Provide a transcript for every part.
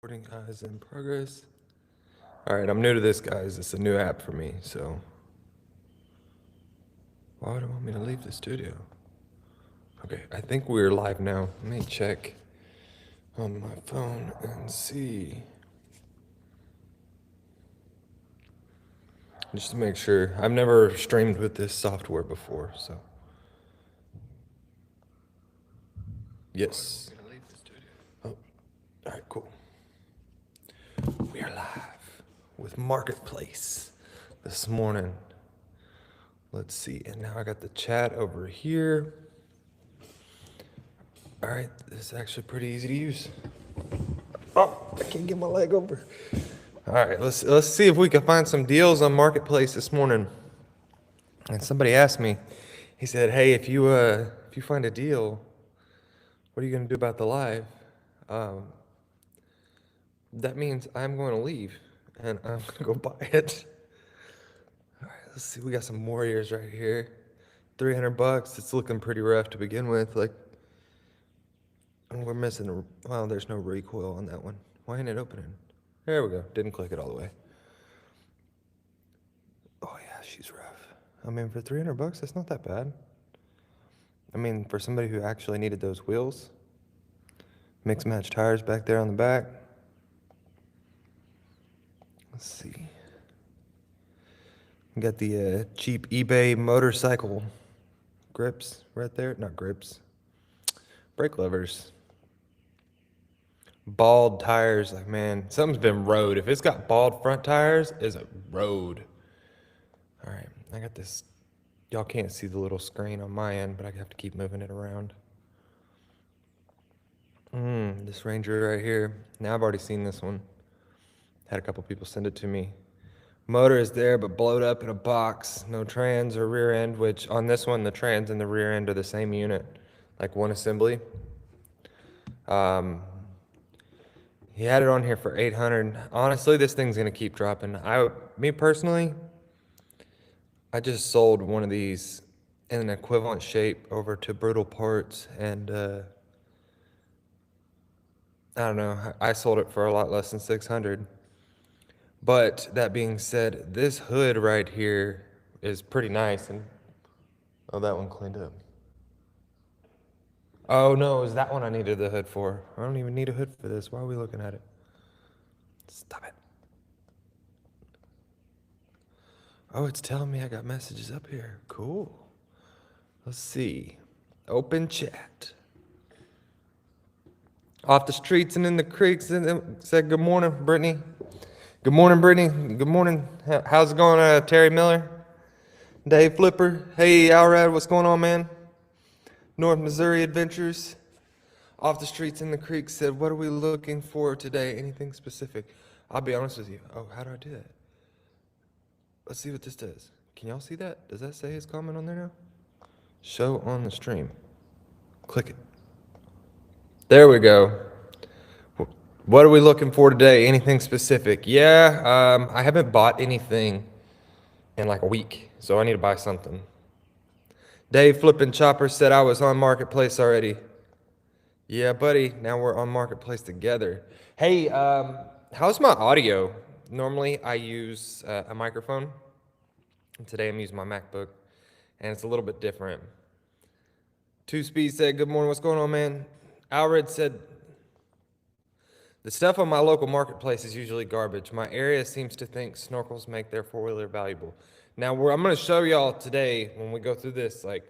Recording is in progress. All right, I'm new to this, guys. It's a new app for me, so why would it want me to leave the studio? Okay, I think we're live now. Let me check on my phone and see. Just to make sure. I've never streamed with this software before, so. Yes. Oh, all right, cool. We are live with Marketplace this morning. Let's see, and now I got the chat over here. All right, this is actually pretty easy to use. Oh, I can't get my leg over. All right, let's see if we can find some deals on Marketplace this morning. And somebody asked me, he said, "Hey, if you find a deal, what are you gonna do about the live?" Um, that means I'm going to leave, and I'm gonna go buy it. All right, let's see. We got some Warriors right here. $300. It's looking pretty rough to begin with. Like, we're missing well, there's no recoil on that one. Why ain't it opening? There we go. Didn't click it all the way. Oh yeah, she's rough. I mean, for $300, that's not that bad. I mean, for somebody who actually needed those wheels, mix match tires back there on the back. Let's see. We got the cheap eBay motorcycle grips right there. Not grips. Brake levers. Bald tires. Like, man, something's been rode. If it's got bald front tires, it's a road. All right, I got this. Y'all can't see the little screen on my end, but I have to keep moving it around. This Ranger right here. Now I've already seen this one. Had a couple people send it to me. Motor is there, but blowed up in a box. No trans or rear end, which on this one, the trans and the rear end are the same unit, like one assembly. He had it on here for 800. Honestly, this thing's gonna keep dropping. Me personally, I just sold one of these in an equivalent shape over to Brutal Parts, and I don't know, I sold it for a lot less than 600. But that being said, this hood right here is pretty nice, and oh, that one cleaned up. Oh no, it was that one I needed the hood for. I don't even need a hood for this. Why are we looking at it? Stop it. Oh, it's telling me I got messages up here. Cool. Let's see. Open chat. Off the streets and in the creeks, and said good morning, Brittany. Good morning, Brittany. Good morning. How's it going, Terry Miller? Dave Flipper. Hey, Alrad, what's going on, man? North Missouri Adventures. Off the streets in the creek said, what are we looking for today? Anything specific? I'll be honest with you. Oh, how do I do that? Let's see what this does. Can y'all see that? Does that say his comment on there now? Show on the stream. Click it. There we go. What are we looking for today? Anything specific? Yeah, I haven't bought anything in like a week, so I need to buy something. Dave Flippin' Chopper said I was on Marketplace already. Yeah, buddy, now we're on Marketplace together. Hey, how's my audio? Normally I use a microphone. And today I'm using my MacBook, and it's a little bit different. Two Speed said, good morning, what's going on, man? Alred said, the stuff on my local marketplace is usually garbage. My area seems to think snorkels make their four-wheeler valuable. Now, I'm going to show y'all today when we go through this, like,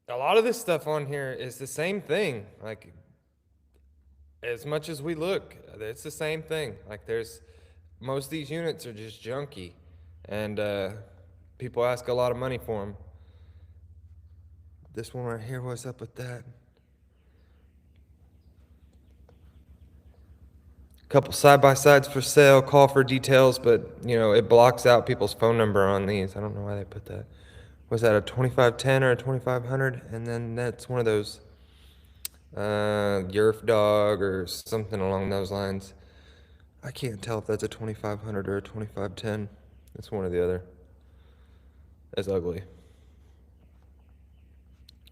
a lot of this stuff on here is the same thing. Like, as much as we look, it's the same thing. Like, most of these units are just junky, and people ask a lot of money for them. This one right here, what's up with that? Couple side-by-sides for sale, call for details, but, you know, it blocks out people's phone number on these. I don't know why they put that. Was that a 2510 or a 2500? And then that's one of those Yerf Dog or something along those lines. I can't tell if that's a 2500 or a 2510. It's one or the other. That's ugly.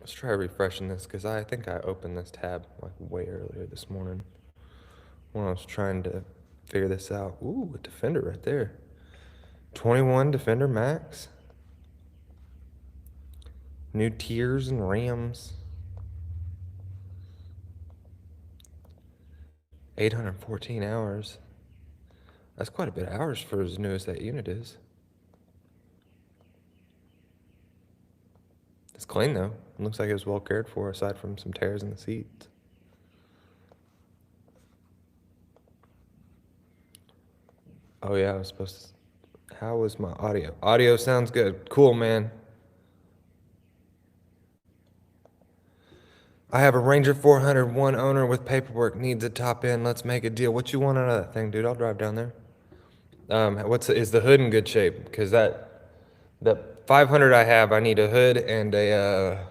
Let's try refreshing this, because I think I opened this tab like way earlier this morning. when I was trying to figure this out. Ooh, a Defender right there. 21 Defender Max. New tiers and RAMs. 814 hours. That's quite a bit of hours for as new as that unit is. It's clean though. It looks like it was well cared for aside from some tears in the seats. Oh yeah, I was supposed to. How was my audio? Audio sounds good. Cool, man. I have a Ranger 400, one owner with paperwork, needs a top end. Let's make a deal. What you want out of that thing, dude? I'll drive down there. Is the hood in good shape? Because the 500 I have, I need a hood and a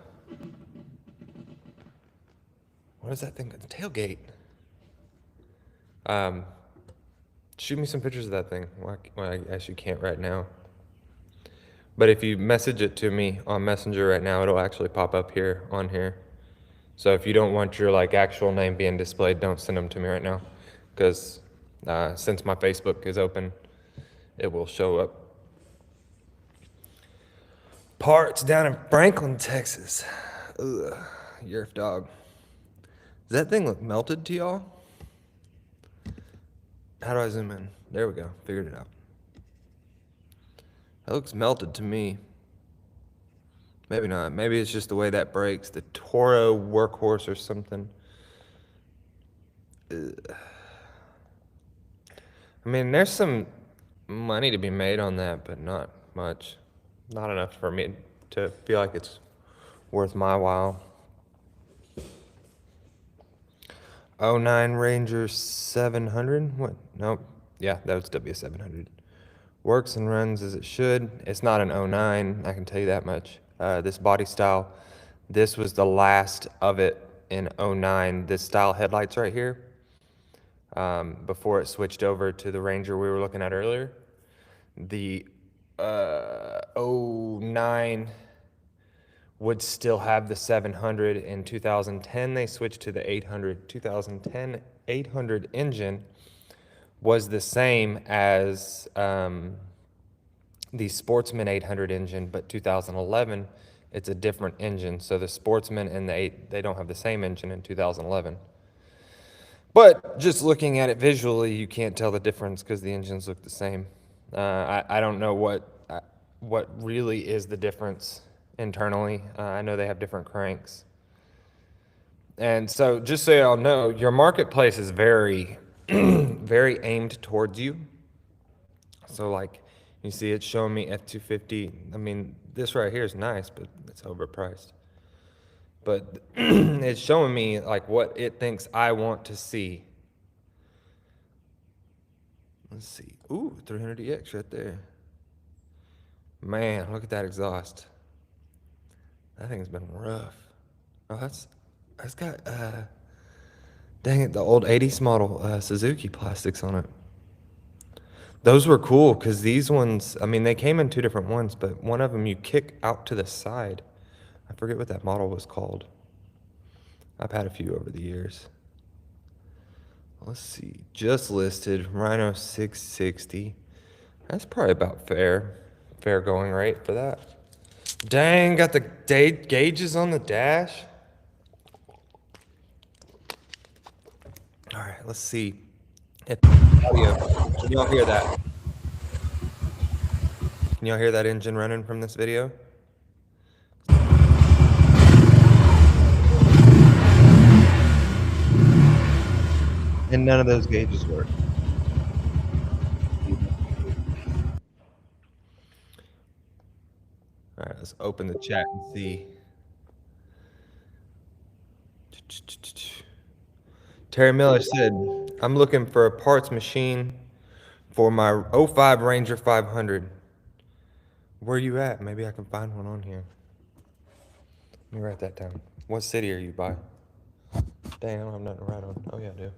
what is that thing? The tailgate. Shoot me some pictures of that thing. Well, I guess you can't right now. But if you message it to me on Messenger right now, it'll actually pop up here on here. So if you don't want your like actual name being displayed, don't send them to me right now, because since my Facebook is open, it will show up. Parts down in Franklin, Texas. Ugh, Yerf dog. Does that thing look melted to y'all? How do I zoom in? There we go. Figured it out. That looks melted to me. Maybe not. Maybe it's just the way that breaks. The Toro Workhorse or something. Ugh. I mean, there's some money to be made on that, but not much. Not enough for me to feel like it's worth my while. 09 Ranger 700? What? Nope. Yeah, that was W700. Works and runs as it should. It's not an 09, I can tell you that much. This body style, this was the last of it in 09. This style headlights right here, before it switched over to the Ranger we were looking at earlier. The 09 would still have the 700. In 2010 they switched to the 800. 2010 800 engine was the same as the Sportsman 800 engine, but 2011 it's a different engine. So the Sportsman and the 8, they don't have the same engine in 2011. But just looking at it visually, you can't tell the difference because the engines look the same. I don't know what really is the difference internally. I know they have different cranks. And so just so y'all know, your marketplace is very, very aimed towards you. So like, you see it's showing me F250. I mean, this right here is nice, but it's overpriced. But it's showing me like what it thinks I want to see. Let's see. Ooh, 300EX right there. Man, look at that exhaust. That thing's been rough. Oh, that's got dang it, the old 80s model Suzuki plastics on it. Those were cool because these ones, I mean, they came in two different ones, but one of them you kick out to the side. I forget what that model was called. I've had a few over the years. Let's see, just listed, Rhino 660. That's probably about fair going rate for that. Dang, got the gauges on the dash. All right, let's see. Audio. Can y'all hear that? Can y'all hear that engine running from this video? And none of those gauges work. All right, let's open the chat and see. Terry Miller said, I'm looking for a parts machine for my 05 Ranger 500. Where are you at? Maybe I can find one on here. Let me write that down. What city are you by? Dang, I don't have nothing to write on. Oh, yeah, I do.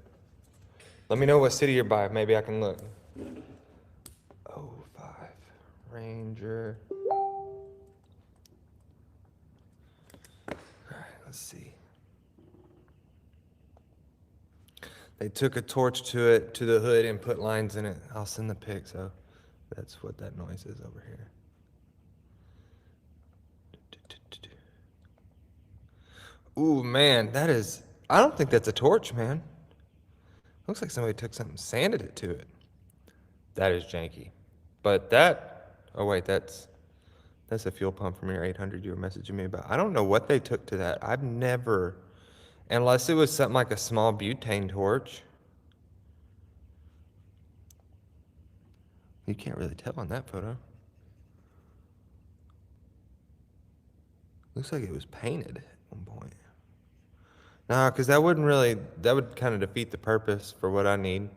Let me know what city you're by. Maybe I can look. 05 Ranger. All right, let's see. They took a torch to it, to the hood, and put lines in it. I'll send the pic, so that's what that noise is over here. Ooh, man, that is, I don't think that's a torch, man. Looks like somebody took something, sanded it to it. That is janky. But that, oh wait, that's a fuel pump from your 800 you were messaging me about. I don't know what they took to that. I've never, unless it was something like a small butane torch. You can't really tell on that photo. Looks like it was painted at one point. No, because that would kind of defeat the purpose for what I need.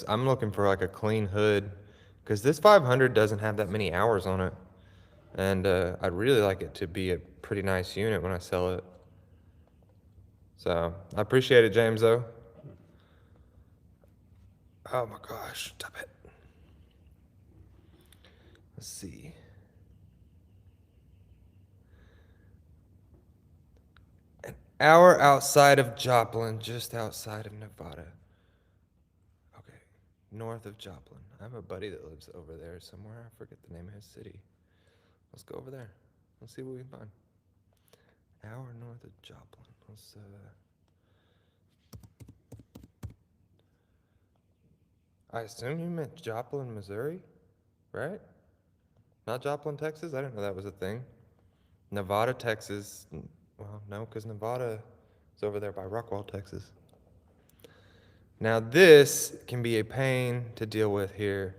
I'm looking for like a clean hood, because this 500 doesn't have that many hours on it. And I'd really like it to be a pretty nice unit when I sell it. So I appreciate it, James, though. Oh my gosh, stop it. Let's see. An hour outside of Joplin, just outside of Nevada. Okay, north of Joplin. I have a buddy that lives over there somewhere. I forget the name of his city. Let's go over there. Let's see what we can find. Hour north of Joplin. I assume you meant Joplin, Missouri, right? Not Joplin, Texas? I didn't know that was a thing. Nevada, Texas. Well, no, because Nevada is over there by Rockwall, Texas. Now this can be a pain to deal with here.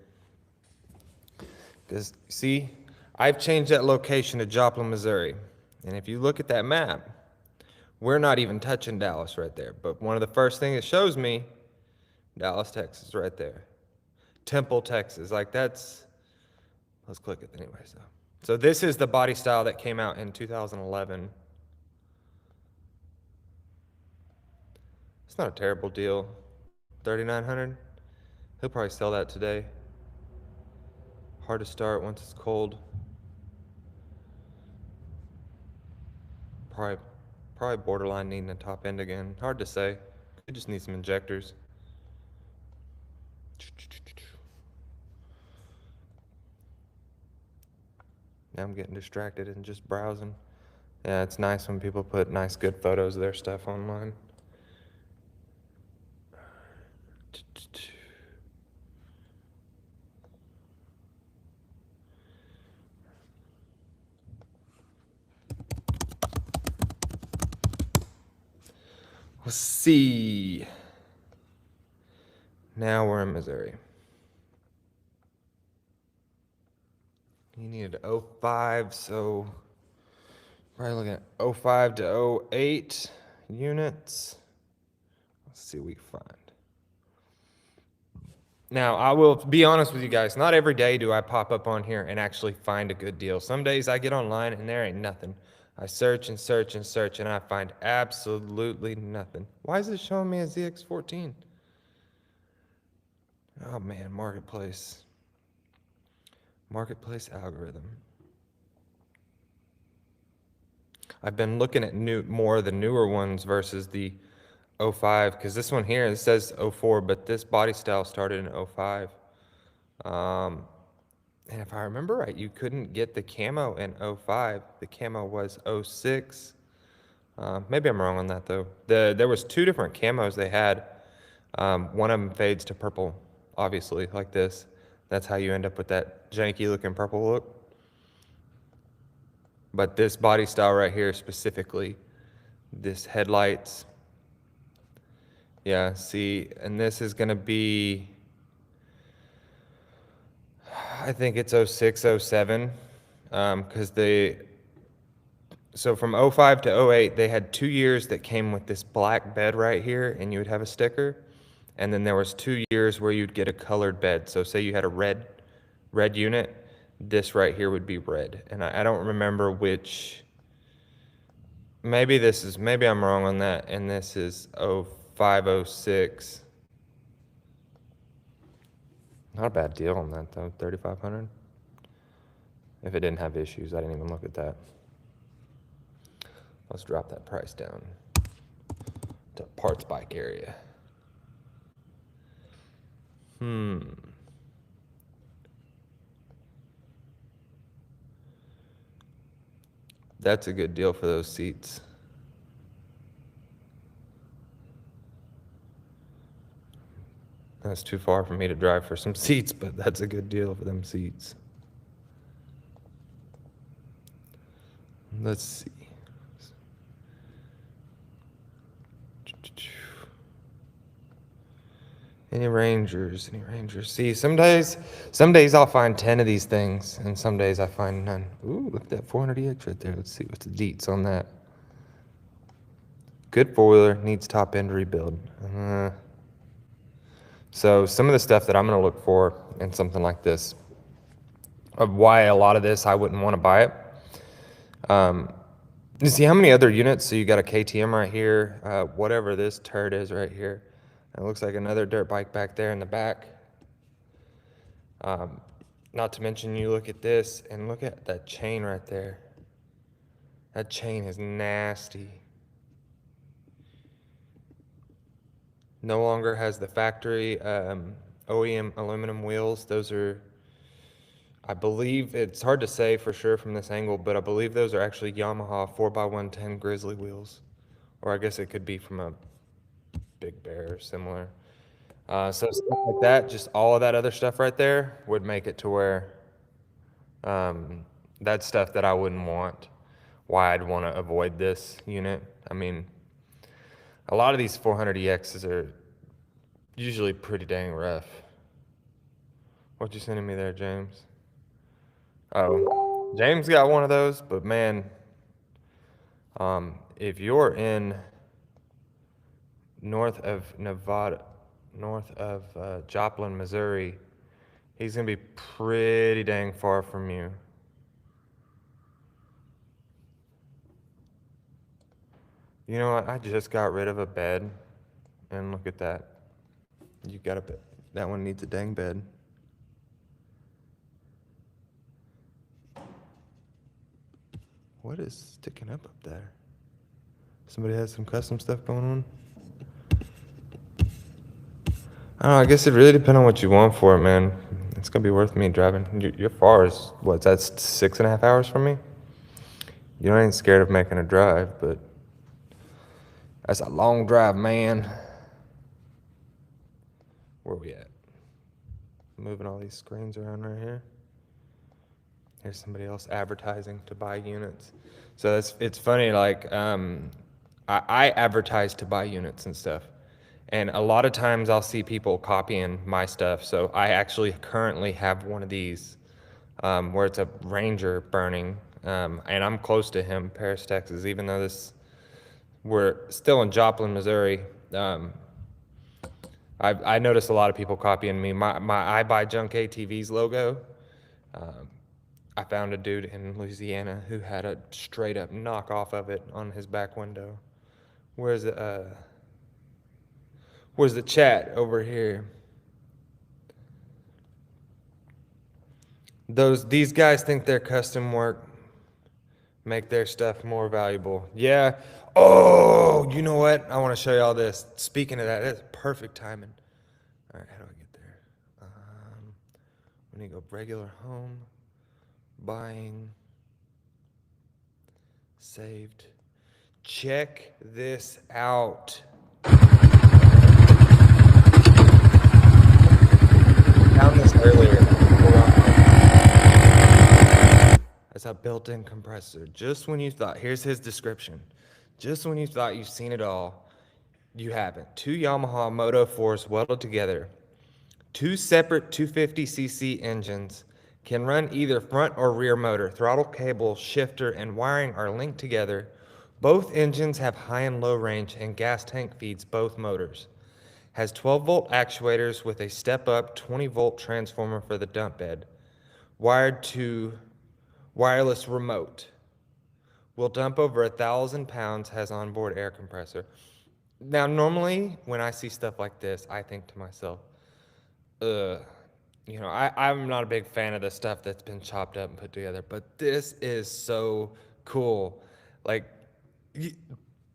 Because, see, I've changed that location to Joplin, Missouri. And if you look at that map, we're not even touching Dallas right there. But one of the first things it shows me, Dallas, Texas, right there. Temple, Texas. Like let's click it anyways though. So this is the body style that came out in 2011. It's not a terrible deal. 3,900. He'll probably sell that today. Hard to start once it's cold. Probably borderline needing a top end again. Hard to say. Could just need some injectors. Now I'm getting distracted and just browsing. Yeah, it's nice when people put nice, good photos of their stuff online. Let's see. Now we're in Missouri. You needed 05, so probably looking at 05 to 08 units. Let's see what we can find. Now, I will be honest with you guys. Not every day do I pop up on here and actually find a good deal. Some days I get online and there ain't nothing. I search and search and search and I find absolutely nothing. Why is it showing me a ZX14? Oh man, Marketplace. Marketplace algorithm. I've been looking at more of the newer ones versus the 05, because this one here, it says 04, but this body style started in 05. And if I remember right, you couldn't get the camo in 05. The camo was 06. Maybe I'm wrong on that though. There was two different camos they had. One of them fades to purple, obviously, like this. That's how you end up with that janky looking purple look. But this body style right here specifically, this headlights, yeah, see, and this is gonna be, I think it's 06, 07, because so from 05 to 08, they had 2 years that came with this black bed right here, and you would have a sticker. And then there was 2 years where you'd get a colored bed. So say you had a red unit, this right here would be red. And I don't remember which, maybe I'm wrong on that. And this is 05, 06. Not a bad deal on that though, 3,500. If it didn't have issues, I didn't even look at that. Let's drop that price down to parts bike area. That's a good deal for those seats. That's too far for me to drive for some seats, but that's a good deal for them seats. Let's see. Any Rangers? Any Rangers? See, some days I'll find 10 of these things, and some days I find none. Ooh, look at that 400EX right there. Let's see what's the deets on that. Good four-wheeler, needs top end rebuild. So some of the stuff that I'm gonna look for in something like this, of why a lot of this I wouldn't want to buy it. You see how many other units? So you got a KTM right here, whatever this turd is right here. It looks like another dirt bike back there in the back. Not to mention, you look at this and look at that chain right there. That chain is nasty. No longer has the factory OEM aluminum wheels. Those are, I believe, it's hard to say for sure from this angle, but I believe those are actually Yamaha 4x110 Grizzly wheels. Or I guess it could be from a Big Bear or similar. So stuff like that, just all of that other stuff right there would make it to where that's stuff that I wouldn't want. Why I'd want to avoid this unit. I mean, a lot of these 400EXs are usually pretty dang rough. What you sending me there, James? Oh, James got one of those, but man, if you're in north of Nevada, north of Joplin, Missouri, he's gonna be pretty dang far from you. You know what? I just got rid of a bed, and look at that. You got a bed. That one needs a dang bed. What is sticking up there? Somebody has some custom stuff going on? I don't know, I guess it really depends on what you want for it, man. It's gonna be worth me driving. Your far is, what, that's 6.5 hours from me? You know, I ain't scared of making a drive, but that's a long drive, man. Where we at? Moving all these screens around right here. Here's somebody else advertising to buy units. So it's funny, like, I advertise to buy units and stuff. And a lot of times I'll see people copying my stuff. So I actually currently have one of these where it's a Ranger burning. And I'm close to him, Paris, Texas, even though we're still in Joplin, Missouri. I noticed a lot of people copying me. My I Buy Junk ATVs logo. I found a dude in Louisiana who had a straight up knockoff of it on his back window. Where's the chat over here? These guys think their custom work make their stuff more valuable. Yeah. Oh, you know what? I want to show you all this. Speaking of that, that's perfect timing. All right, how do I get there? We need to go regular home, buying, saved. Check this out. Found this earlier. That's a built-in compressor. Just when you thought, here's his description. Just when you thought you've seen it all, you haven't. Two Yamaha Moto 4s welded together. Two separate 250cc engines can run either front or rear motor. Throttle cable, shifter, and wiring are linked together. Both engines have high and low range, and gas tank feeds both motors. Has 12-volt actuators with a step-up 20-volt transformer for the dump bed. Wired to wireless remote. Will dump over 1,000 pounds, has onboard air compressor. Now, normally, when I see stuff like this, I think to myself, you know, I'm not a big fan of the stuff that's been chopped up and put together, but this is so cool. Like,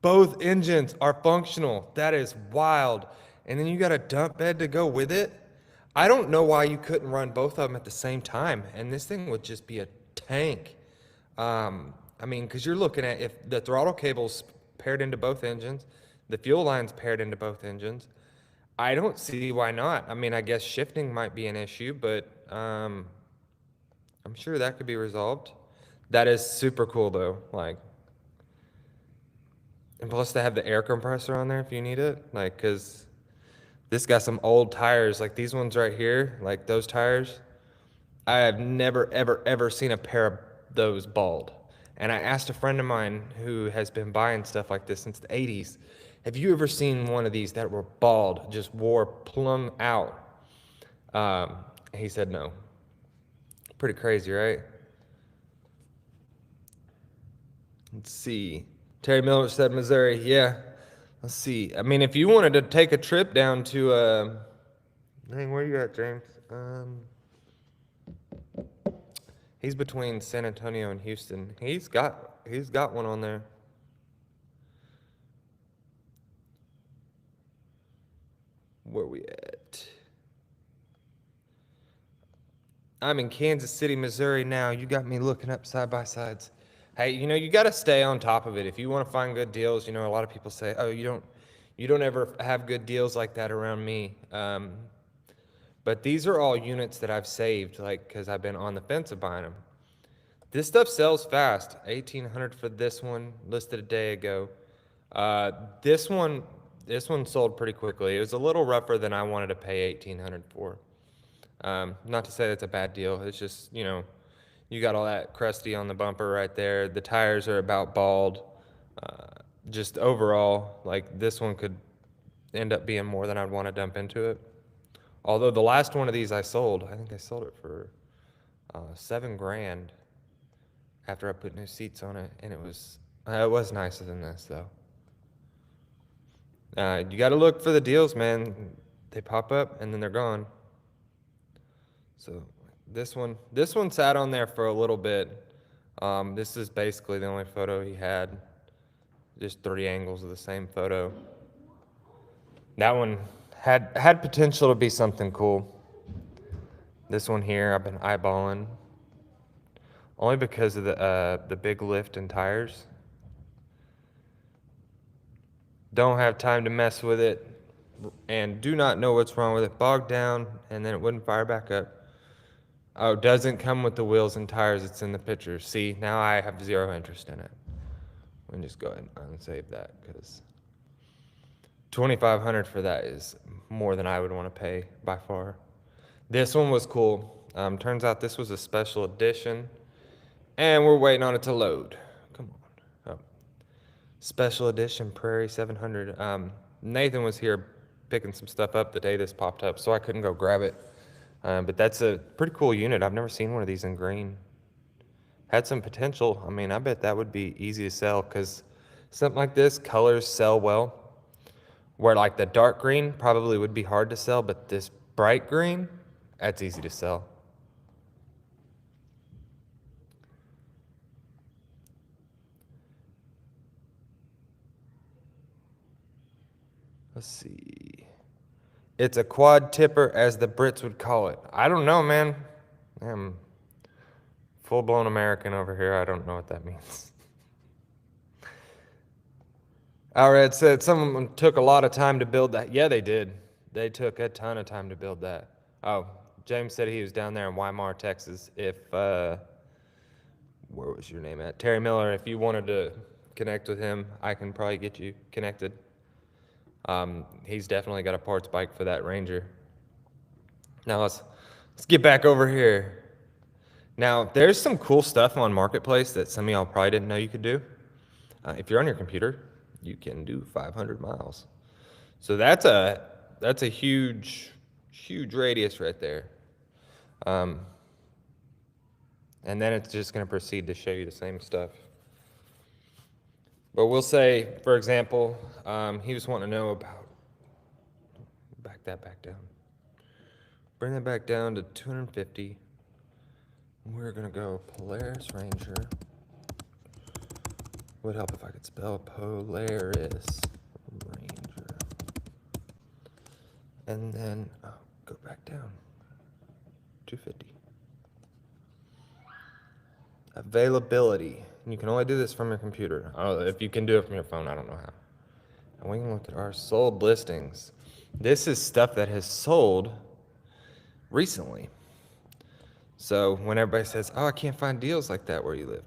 both engines are functional. That is wild. And then you got a dump bed to go with it. I don't know why you couldn't run both of them at the same time, and this thing would just be a tank. I mean, because you're looking at if the throttle cable's paired into both engines, the fuel line's paired into both engines. I don't see why not. I mean, I guess shifting might be an issue, but I'm sure that could be resolved. That is super cool though. Like, and plus they have the air compressor on there if you need it. Like, cause this got some old tires, like these ones right here, like those tires. I have never, ever, ever seen a pair of those bald. And I asked a friend of mine who has been buying stuff like this since the 80s, have you ever seen one of these that were bald, just wore plumb out? He said no. Pretty crazy, right? Let's see. Terry Miller said Missouri. Yeah. Let's see. I mean, if you wanted to take a trip down to, dang, where you at, James? He's between San Antonio and Houston. He's got one on there. Where we at? I'm in Kansas City, Missouri now. You got me looking up side by sides. Hey, you got to stay on top of it. If you want to find good deals, a lot of people say, "Oh, you don't ever have good deals like that around me." But these are all units that I've saved, like, because I've been on the fence of buying them. This stuff sells fast. 1,800 for this one, listed a day ago. This one sold pretty quickly. It was a little rougher than I wanted to pay 1,800 for. Not to say that's a bad deal. It's just, you got all that crusty on the bumper right there. The tires are about bald. Just overall, like this one could end up being more than I'd want to dump into it. Although the last one of these I sold, I think I sold it for $7,000 after I put new seats on it, and it was nicer than this though. You got to look for the deals, man. They pop up and then they're gone. So this one sat on there for a little bit. This is basically the only photo he had. Just 3 angles of the same photo. That one had potential to be something cool. This one here I've been eyeballing only because of the big lift and tires. Don't have time to mess with it and do not know what's wrong with it. Bogged down and then it wouldn't fire back up. Oh, doesn't come with the wheels and tires. It's in the picture. See, now I have 0 interest in it. Let me just go ahead and unsave that because $2,500 for that is more than I would want to pay by far. This one was cool. Turns out this was a special edition, and we're waiting on it to load. Come on. Oh. Special edition Prairie 700. Nathan was here picking some stuff up the day this popped up, so I couldn't go grab it. But that's a pretty cool unit. I've never seen one of these in green. Had some potential. I mean, I bet that would be easy to sell because something like this, colors sell well. Where like the dark green probably would be hard to sell, but this bright green, that's easy to sell. Let's see. It's a quad tipper, as the Brits would call it. I don't know, man. I'm full-blown American over here. I don't know what that means. Alred said someone took a lot of time to build that. Yeah, they did. They took a ton of time to build that. Oh, James said he was down there in Weimar, Texas. Where was your name at? Terry Miller, if you wanted to connect with him, I can probably get you connected. He's definitely got a parts bike for that Ranger. Now let's get back over here. Now, there's some cool stuff on Marketplace that some of y'all probably didn't know you could do. If you're on your computer, you can do 500 miles. So that's a huge radius right there. And then it's just going to proceed to show you the same stuff. But we'll say, for example, he was wanting to know about, back that back down. Bring that back down to 250. We're going to go Polaris Ranger. Would help if I could spell Polaris Ranger. And then, oh go back down. 250. Availability. You can only do this from your computer. If you can do it from your phone, I don't know how. And we can look at our sold listings. This is stuff that has sold recently. So when everybody says, oh, I can't find deals like that where you live,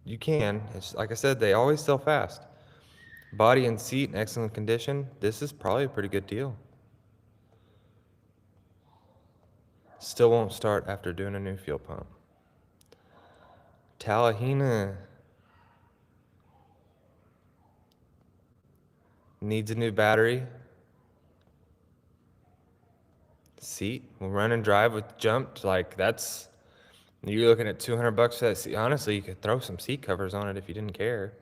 you can. It's like I said, they always sell fast. Body and seat in excellent condition. This is probably a pretty good deal. Still won't start after doing a new fuel pump. Talahina needs a new battery. Seat, we'll run and drive with jumped. Like that's, you're looking at $200 for that seat. Honestly, you could throw some seat covers on it if you didn't care.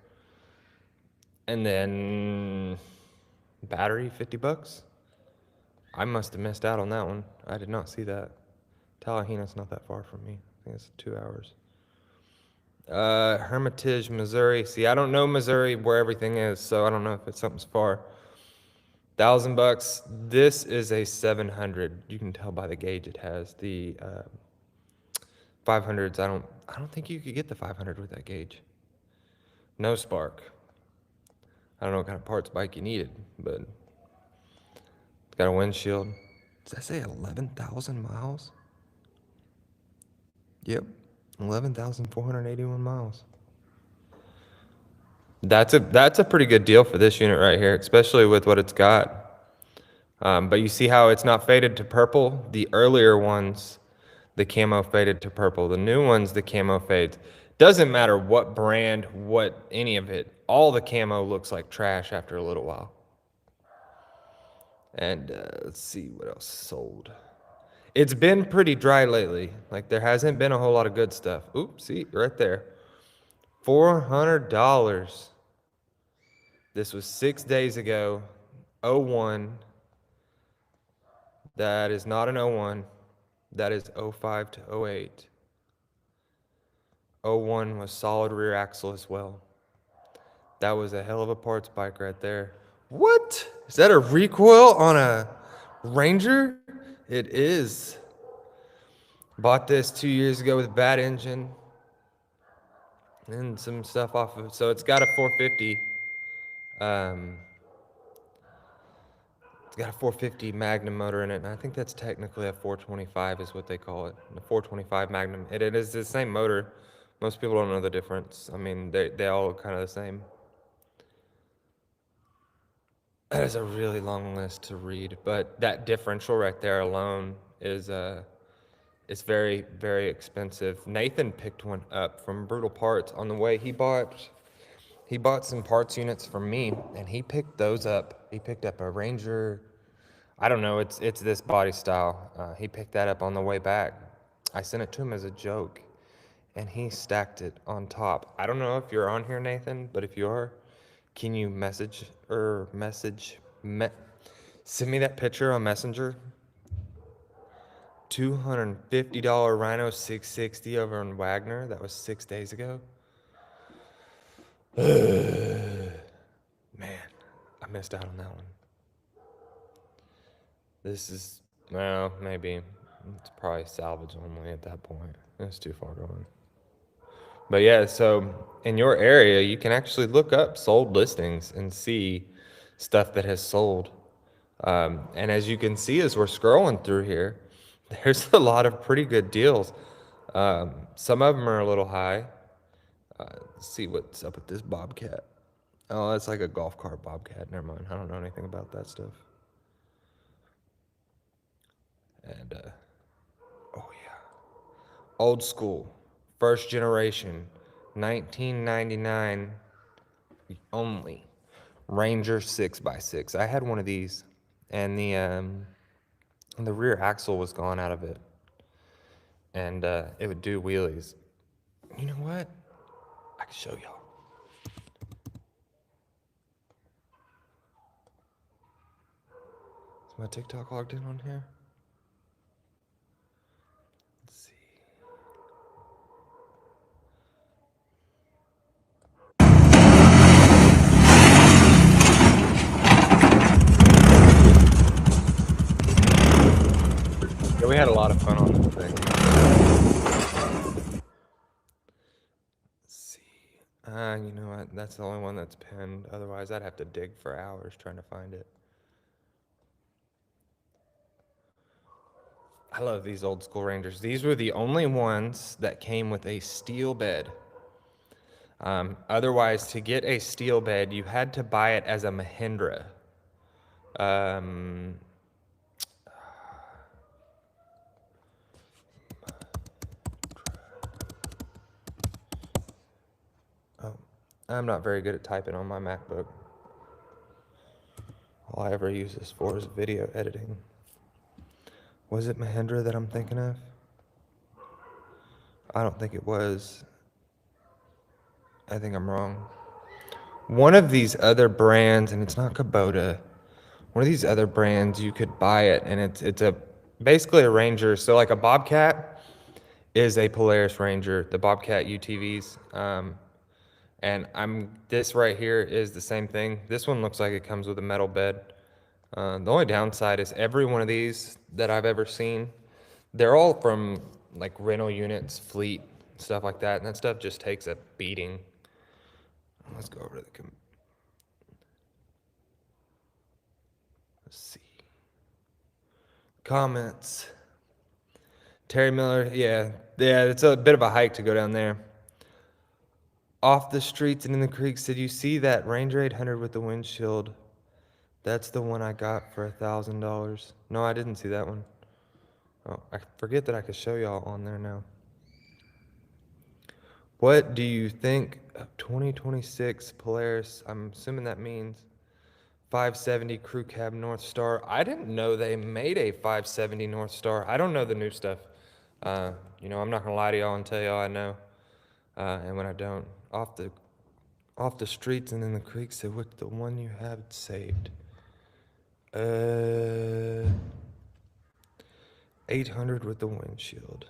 And then battery, $50. I must have missed out on that one. I did not see that. Talahina's not that far from me. I think it's 2 hours. Hermitage, Missouri. See, I don't know Missouri where everything is, so I don't know if it's something's far. $1,000. This is a 700. You can tell by the gauge it has. The 500s. I don't think you could get the 500 with that gauge. No spark. I don't know what kind of parts bike you needed, but it's got a windshield. Does that say 11,000 miles? Yep, 11,481 miles. That's a pretty good deal for this unit right here, especially with what it's got. But you see how it's not faded to purple? The earlier ones, the camo faded to purple. The new ones, the camo fades. Doesn't matter what brand, what any of it. All the camo looks like trash after a little while. And let's see what else sold. It's been pretty dry lately. Like there hasn't been a whole lot of good stuff. Oops, see, right there. $400. This was 6 days ago. 01. That is not an 01. That is 05 to 08. 01 was solid rear axle as well. That was a hell of a parts bike right there. What? Is that a recoil on a Ranger? It is. Bought this 2 years ago with a bad engine. And some stuff off of it. So it's got a 450. It's got a 450 Magnum motor in it. And I think that's technically a 425 is what they call it. The 425 Magnum. It is the same motor. Most people don't know the difference. I mean, they all look kind of the same. That is a really long list to read, but that differential right there alone is it's very, very expensive. Nathan picked one up from Brutal Parts on the way. He bought some parts units from me, and he picked those up. He picked up a Ranger. I don't know. It's this body style. He picked that up on the way back. I sent it to him as a joke, and he stacked it on top. I don't know if you're on here, Nathan, but if you are, can you send me that picture on Messenger? $250 Rhino 660 over in Wagner. That was 6 days ago. Man, I missed out on that one. This is, well, maybe. It's probably salvage only at that point. It's too far going. But yeah, so in your area, you can actually look up sold listings and see stuff that has sold. And as you can see, as we're scrolling through here, there's a lot of pretty good deals. Some of them are a little high. Let's see what's up with this Bobcat. Oh, that's like a golf cart Bobcat. Never mind. I don't know anything about that stuff. And, oh yeah. Old school. First generation. 1999 only. Ranger 6x6. I had one of these. And the rear axle was gone out of it. And it would do wheelies. You know what? I can show y'all. Is my TikTok logged in on here? Let's see. we had a lot of fun on this thing. Let's see. You know what? That's the only one that's pinned. Otherwise, I'd have to dig for hours trying to find it. I love these old school Rangers. These were the only ones that came with a steel bed. Otherwise, to get a steel bed, you had to buy it as a Mahindra. I'm not very good at typing on my MacBook. All I ever use this for is video editing. Was it Mahindra that I'm thinking of? I don't think it was. I think I'm wrong. One of these other brands, and it's not Kubota. One of these other brands, you could buy it, and it's basically a Ranger. So like a Bobcat is a Polaris Ranger, the Bobcat UTVs. And this right here is the same thing. This one looks like it comes with a metal bed. The only downside is every one of these that I've ever seen, they're all from like rental units, fleet, stuff like that. And that stuff just takes a beating. Let's go over to the, let's see. Comments. Terry Miller, yeah, it's a bit of a hike to go down there. Off the streets and in the creeks, did you see that Ranger 800 with the windshield? That's the one I got for $1,000. No, I didn't see that one. Oh, I forget that I could show y'all on there now. What do you think of 2026 Polaris? I'm assuming that means 570 Crew Cab North Star. I didn't know they made a 570 North Star. I don't know the new stuff. You know, I'm not gonna lie to y'all and tell y'all I know. And when I don't, off the streets and in the creeks, say what's the one you have saved? 800 with the windshield.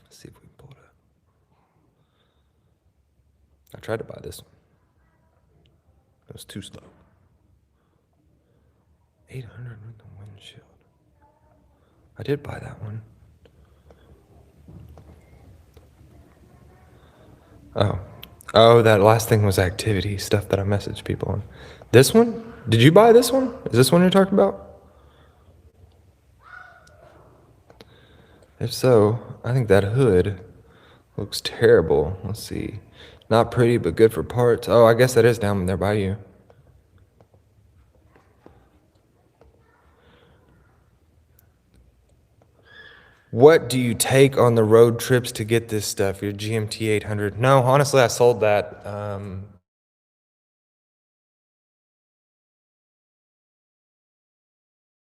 Let's see if we can pull it up. I tried to buy this one. It was too slow. 800 with the windshield. I did buy that one. Oh, that last thing was activity stuff that I messaged people on. This one? Did you buy this one? Is this one you're talking about? If so, I think that hood looks terrible. Let's see. Not pretty, but good for parts. Oh, I guess that is down there by you. What do you take on the road trips to get this stuff? Your GMT 800? No, honestly, I sold that.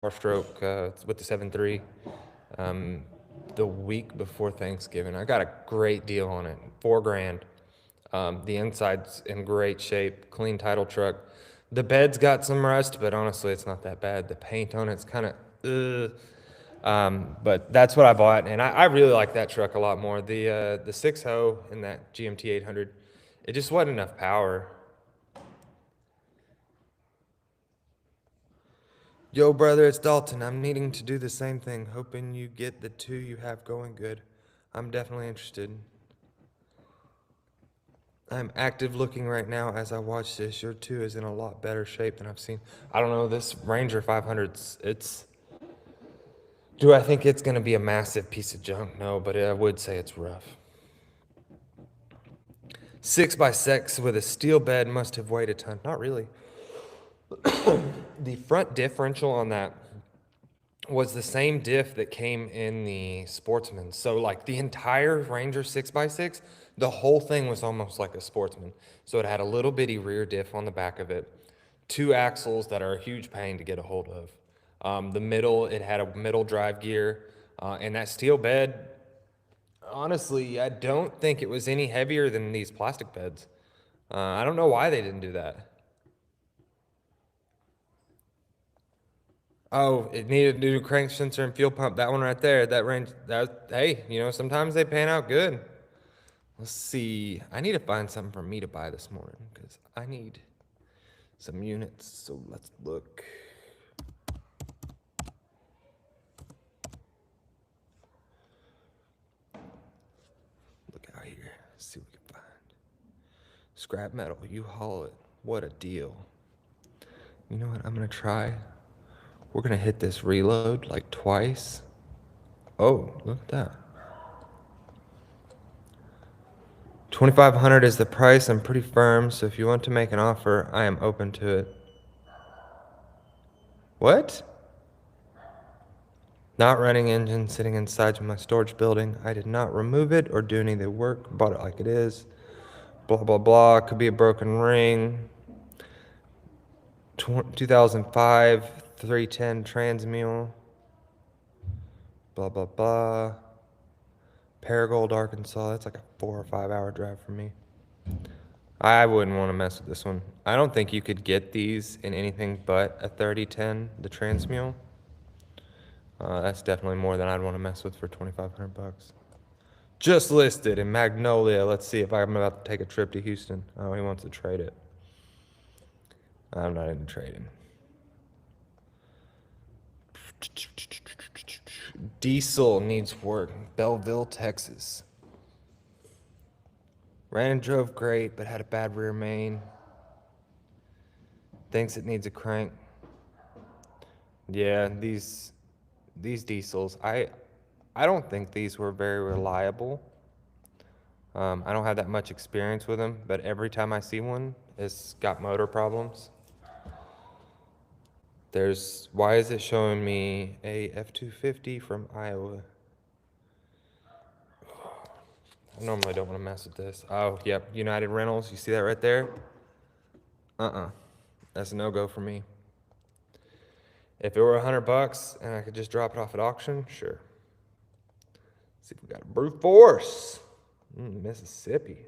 Stroke with the 7.3 the week before Thanksgiving. I got a great deal on it, $4,000. The inside's in great shape, clean title truck. The bed's got some rust, but honestly, it's not that bad. The paint on it's kind of, but that's what I bought, and I really like that truck a lot more. The 6.0 in that GMT 800, it just wasn't enough power. Yo, brother, it's Dalton. I'm needing to do the same thing, hoping you get the two you have going good. I'm definitely interested. I'm active looking right now as I watch this. Your 2 is in a lot better shape than I've seen. I don't know, this Ranger 500, do I think it's going to be a massive piece of junk? No, but I would say it's rough. 6x6 with a steel bed must have weighed a ton. Not really. The front differential on that was the same diff that came in the Sportsman. So like the entire Ranger 6x6, the whole thing was almost like a Sportsman. So it had a little bitty rear diff on the back of it, 2 axles that are a huge pain to get a hold of. The middle, it had a middle drive gear, and that steel bed, honestly, I don't think it was any heavier than these plastic beds. I don't know why they didn't do that. Oh, it needed a new crank sensor and fuel pump. That one right there, that range, hey, you know, sometimes they pan out good. Let's see. I need to find something for me to buy this morning because I need some units. So let's look. Let's see what we can find. Scrap metal, you haul it. What a deal. You know what I'm gonna try? We're gonna hit this reload like twice. Oh, look at that. 2,500 is the price. I'm pretty firm, so if you want to make an offer, I am open to it. What? Not running engine sitting inside my storage building. I did not remove it or do any of the work. Bought it like it is. Blah, blah, blah. Could be a broken ring. 2005 310 Transmule. Blah, blah, blah. Paragould, Arkansas. That's like a 4 or 5 hour drive for me. I wouldn't want to mess with this one. I don't think you could get these in anything but a 3010, the Transmule. That's definitely more than I'd want to mess with for 2,500 bucks. Just listed in Magnolia. Let's see if I'm about to take a trip to Houston. Oh, he wants to trade it. I'm not into trading. Diesel needs work. Belleville, Texas. Ran and drove great, but had a bad rear main. Thinks it needs a crank. Yeah, these diesels, I don't think these were very reliable. I don't have that much experience with them, but every time I see one, it's got motor problems. Why is it showing me a F-250 from Iowa? I normally don't want to mess with this. Oh, yep, United Rentals, you see that right there? That's a no-go for me. If it were 100 bucks and I could just drop it off at auction, sure. Let's see if we got a brute force. Mississippi.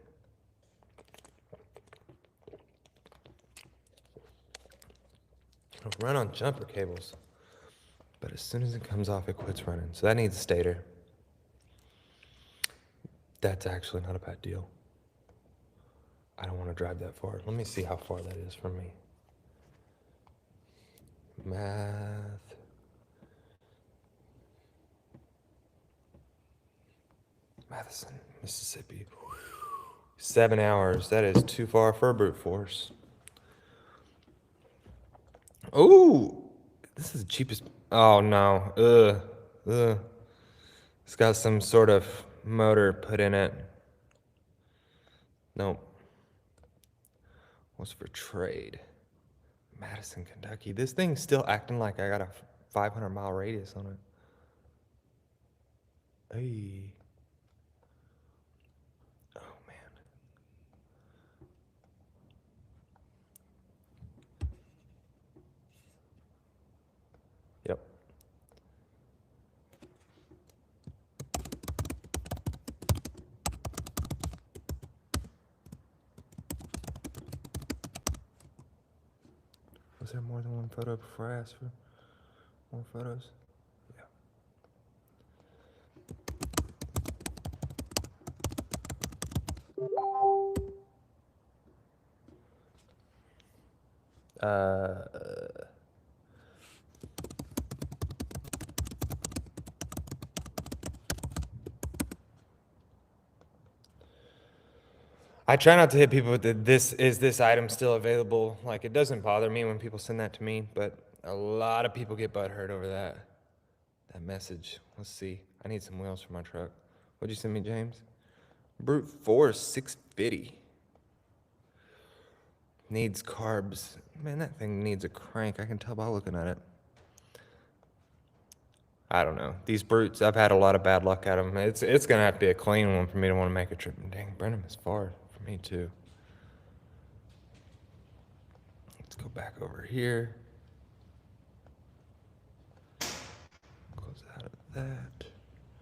It'll run on jumper cables, but as soon as it comes off, it quits running. So that needs a stator. That's actually not a bad deal. I don't want to drive that far. Let me see how far that is from me. Math. Madison, Mississippi. 7 hours. That is too far for a brute force. Ooh, this is the cheapest. Oh no. Ugh. It's got some sort of motor put in it. Nope. What's for trade? Madison, Kentucky. This thing's still acting like I got a 500-mile radius on it. Hey. Oh, man. Yep. Was there more than one photo before I asked for more photos? Yeah. I try not to hit people with this item still available? Like, it doesn't bother me when people send that to me, but a lot of people get butthurt over that message. Let's see. I need some wheels for my truck. What'd you send me, James? Brute force 650. Needs carbs. Man, that thing needs a crank. I can tell by looking at it. I don't know. These brutes, I've had a lot of bad luck at them. It's gonna have to be a clean one for me to want to make a trip. Dang, Brenham is far for me too. Let's go back over here. Close out of that.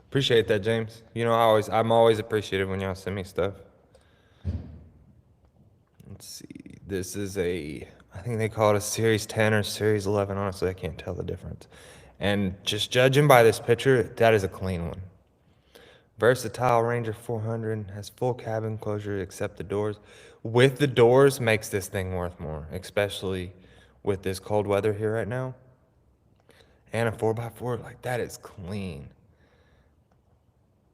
Appreciate that, James. You know, I'm always appreciative when y'all send me stuff. Let's see. This is I think they call it a Series 10 or Series 11. Honestly, I can't tell the difference. And just judging by this picture, that is a clean one. Versatile Ranger 400 has full cabin closure except the doors. With the doors makes this thing worth more, especially with this cold weather here right now. And a 4x4, like that is clean.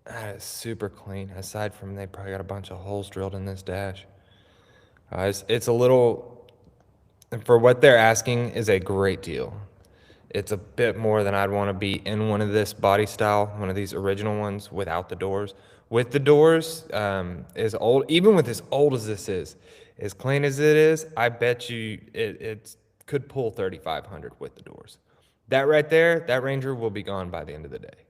That is super clean. Aside from they probably got a bunch of holes drilled in this dash. It's a little, and for what they're asking is a great deal. It's a bit more than I'd want to be in one of this body style, one of these original ones without the doors. With the doors, as old, even with as old as this is, as clean as it is, I bet you it could pull 3,500 with the doors. That right there, that Ranger will be gone by the end of the day.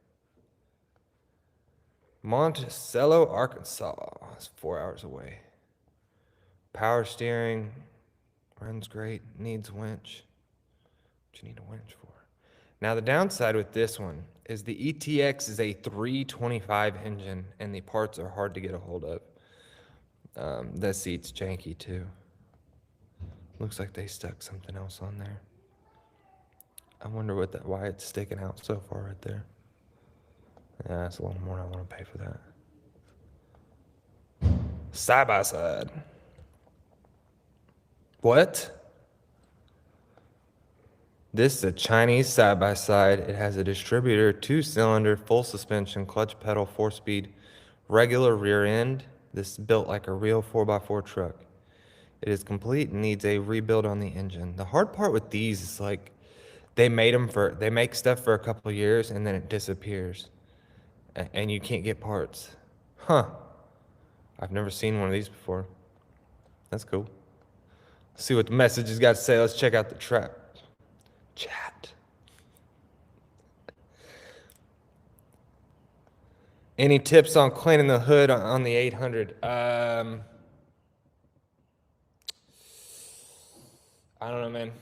Monticello, Arkansas. It's 4 hours away. Power steering, runs great, needs winch. What you need a winch for? Now the downside with this one is the ETX is a 325 engine and the parts are hard to get a hold of. The seat's janky too. Looks like they stuck something else on there. I wonder why it's sticking out so far right there. Yeah, that's a little more than I want to pay for that. Side by side. What? This is a Chinese side-by-side. It has a distributor, 2-cylinder, full suspension, clutch pedal, 4-speed, regular rear end. This is built like a real 4x4 truck. It is complete and needs a rebuild on the engine. The hard part with these is like they make stuff for a couple of years and then it disappears. And you can't get parts. Huh. I've never seen one of these before. That's cool. Let's see what the message has got to say. Let's check out the track. Chat. Any tips on cleaning the hood on the 800? I don't know, man.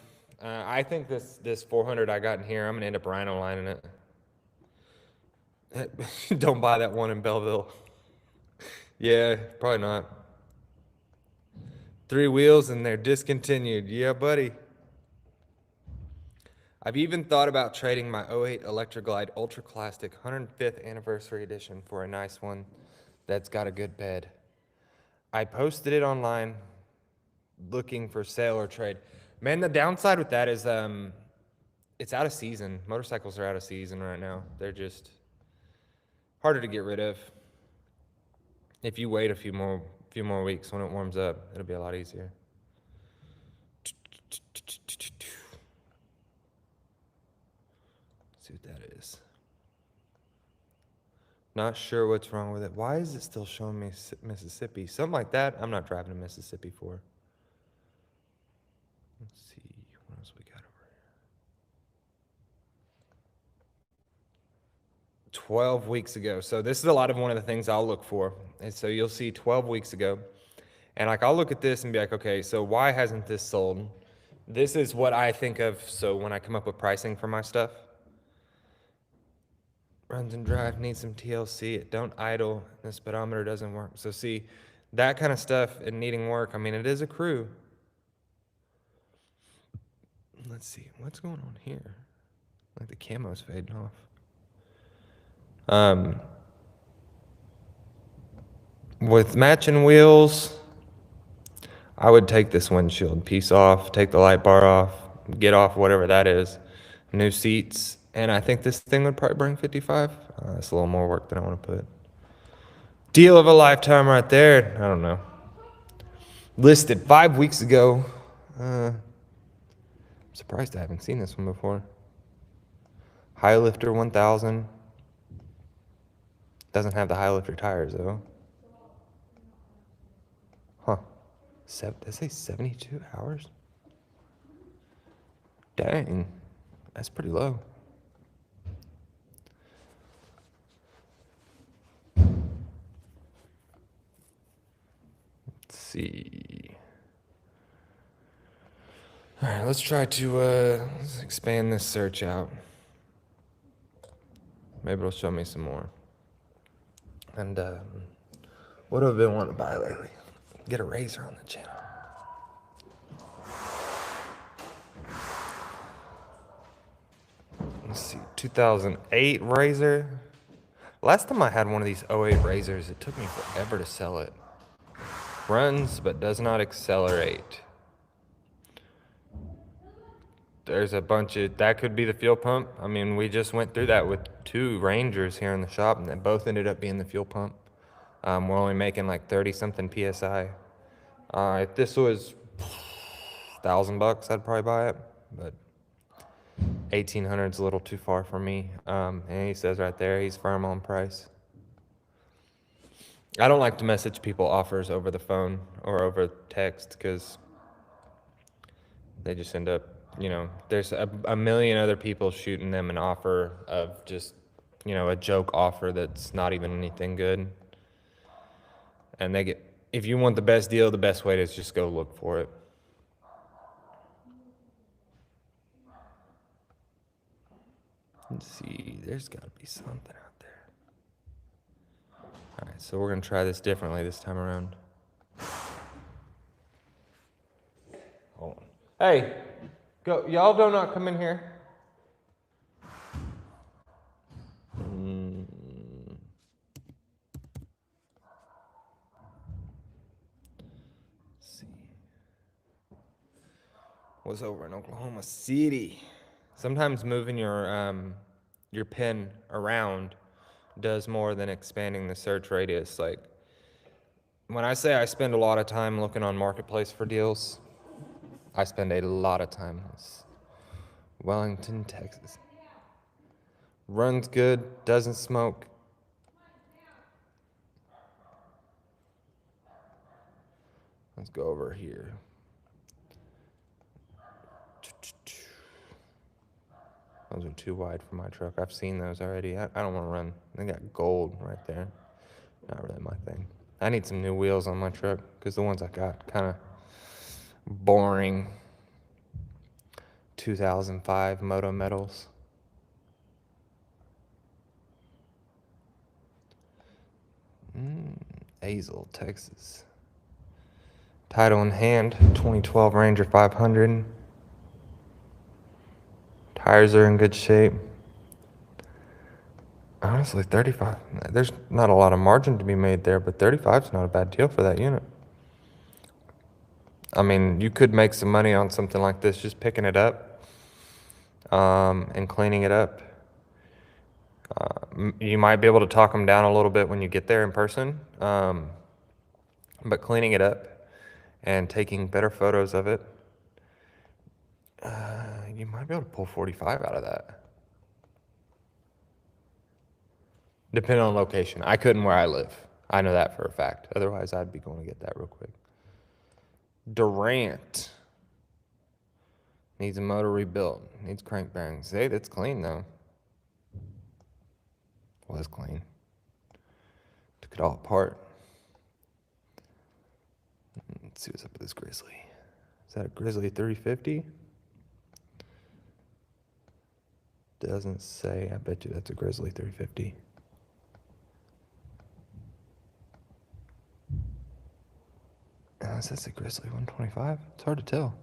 I think this 400 I got in here, I'm gonna end up rhino lining it. Don't buy that one in Belleville. Yeah, probably not. 3 wheels and they're discontinued. Yeah, buddy. I've even thought about trading my 08 Electroglide Ultra Classic 105th Anniversary Edition for a nice one that's got a good bed. I posted it online looking for sale or trade. Man, the downside with that is it's out of season. Motorcycles are out of season right now. They're just harder to get rid of. If you wait a few more weeks when it warms up, it'll be a lot easier. See what that is. Not sure what's wrong with it. Why is it still showing me Mississippi? Something like that, I'm not driving to Mississippi for. Let's see, what else we got over here? 12 weeks ago. So this is a lot of one of the things I'll look for. And so you'll see 12 weeks ago. And like I'll look at this and be like, okay, so why hasn't this sold? This is what I think of. So when I come up with pricing for my stuff. Runs and drive, needs some TLC, it don't idle, the speedometer doesn't work. So see, that kind of stuff and needing work, I mean, it is a crew. Let's see, what's going on here? Like the camo's fading off. With matching wheels, I would take this windshield piece off, take the light bar off, get off whatever that is, new seats. And I think this thing would probably bring 55. That's a little more work than I want to put. Deal of a lifetime right there. I don't know. Listed 5 weeks ago. I'm surprised I haven't seen this one before. Highlifter 1000. Doesn't have the Highlifter tires though. Huh. Does it say 72 hours? Dang. That's pretty low. See. All right, let's try to let's expand this search out. Maybe it'll show me some more. And what have I been wanting to buy lately? Get a razor on the channel. Let's see, 2008 razor. Last time I had one of these 08 razors, it took me forever to sell it. Runs, but does not accelerate. There's a bunch of, that could be the fuel pump. I mean, we just went through that with 2 Rangers here in the shop, and they both ended up being the fuel pump. We're only making like 30 something PSI. If this was $1,000, I'd probably buy it, but 1,800's a little too far for me. And he says right there, he's firm on price. I don't like to message people offers over the phone or over text because they just end up, there's a million other people shooting them an offer of just, a joke offer that's not even anything good. And if you want the best deal, the best way is just go look for it. Let's see, there's got to be something out there. All right, so we're going to try this differently this time around. Hold on. Hey, go! Y'all do not come in here. Let's see. Was over in Oklahoma City. Sometimes moving your pin around does more than expanding the search radius. Like when I say I spend a lot of time looking on Marketplace for deals, I spend a lot of time. Wellington, Texas. Runs good, doesn't smoke. Let's go over here. Those are too wide for my truck. I've seen those already. I don't want to run. They got gold right there. Not really my thing. I need some new wheels on my truck because the ones I got kind of boring 2005 Moto Metals. Azle, Texas. Title in hand, 2012 Ranger 500. Tires are in good shape. Honestly, 35. There's not a lot of margin to be made there, but 35 is not a bad deal for that unit. I mean, you could make some money on something like this, just picking it up and cleaning it up. You might be able to talk them down a little bit when you get there in person, but cleaning it up and taking better photos of it, you might be able to pull 45 out of that. Depending on location. I couldn't where I live. I know that for a fact. Otherwise, I'd be going to get that real quick. Durant. Needs a motor rebuilt. Needs crank bearings. Hey, that's clean though. Was clean. Took it all apart. Let's see what's up with this Grizzly. Is that a Grizzly 3050? Doesn't say. I bet you that's a Grizzly 350. Unless that's a Grizzly 125. It's hard to tell.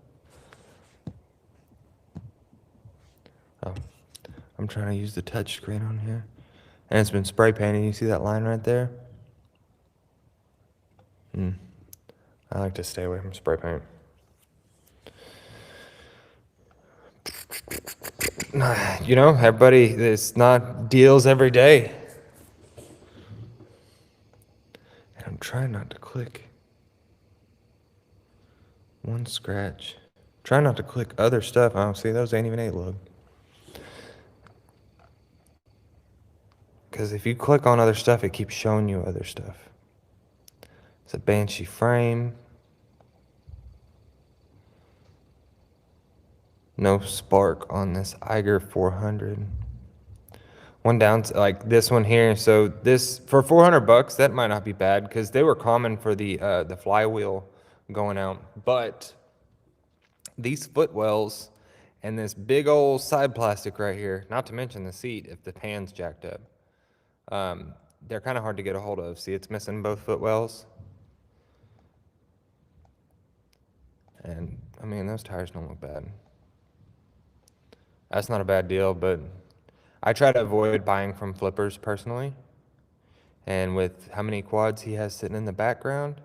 Oh, I'm trying to use the touch screen on here. And it's been spray painted. You see that line right there? I like to stay away from spray paint. Everybody, it's not deals every day. And I'm trying not to click. One scratch. Try not to click other stuff. I don't see those ain't even 8 lug. Because if you click on other stuff, it keeps showing you other stuff. It's a Banshee frame. No spark on this Eiger 400. One down, like this one here. So this, for $400, that might not be bad because they were common for the flywheel going out. But these footwells and this big old side plastic right here, not to mention the seat if the pan's jacked up, they're kind of hard to get a hold of. See, it's missing both footwells. And, I mean, those tires don't look bad. That's not a bad deal, but I try to avoid buying from flippers personally. And with how many quads he has sitting in the background,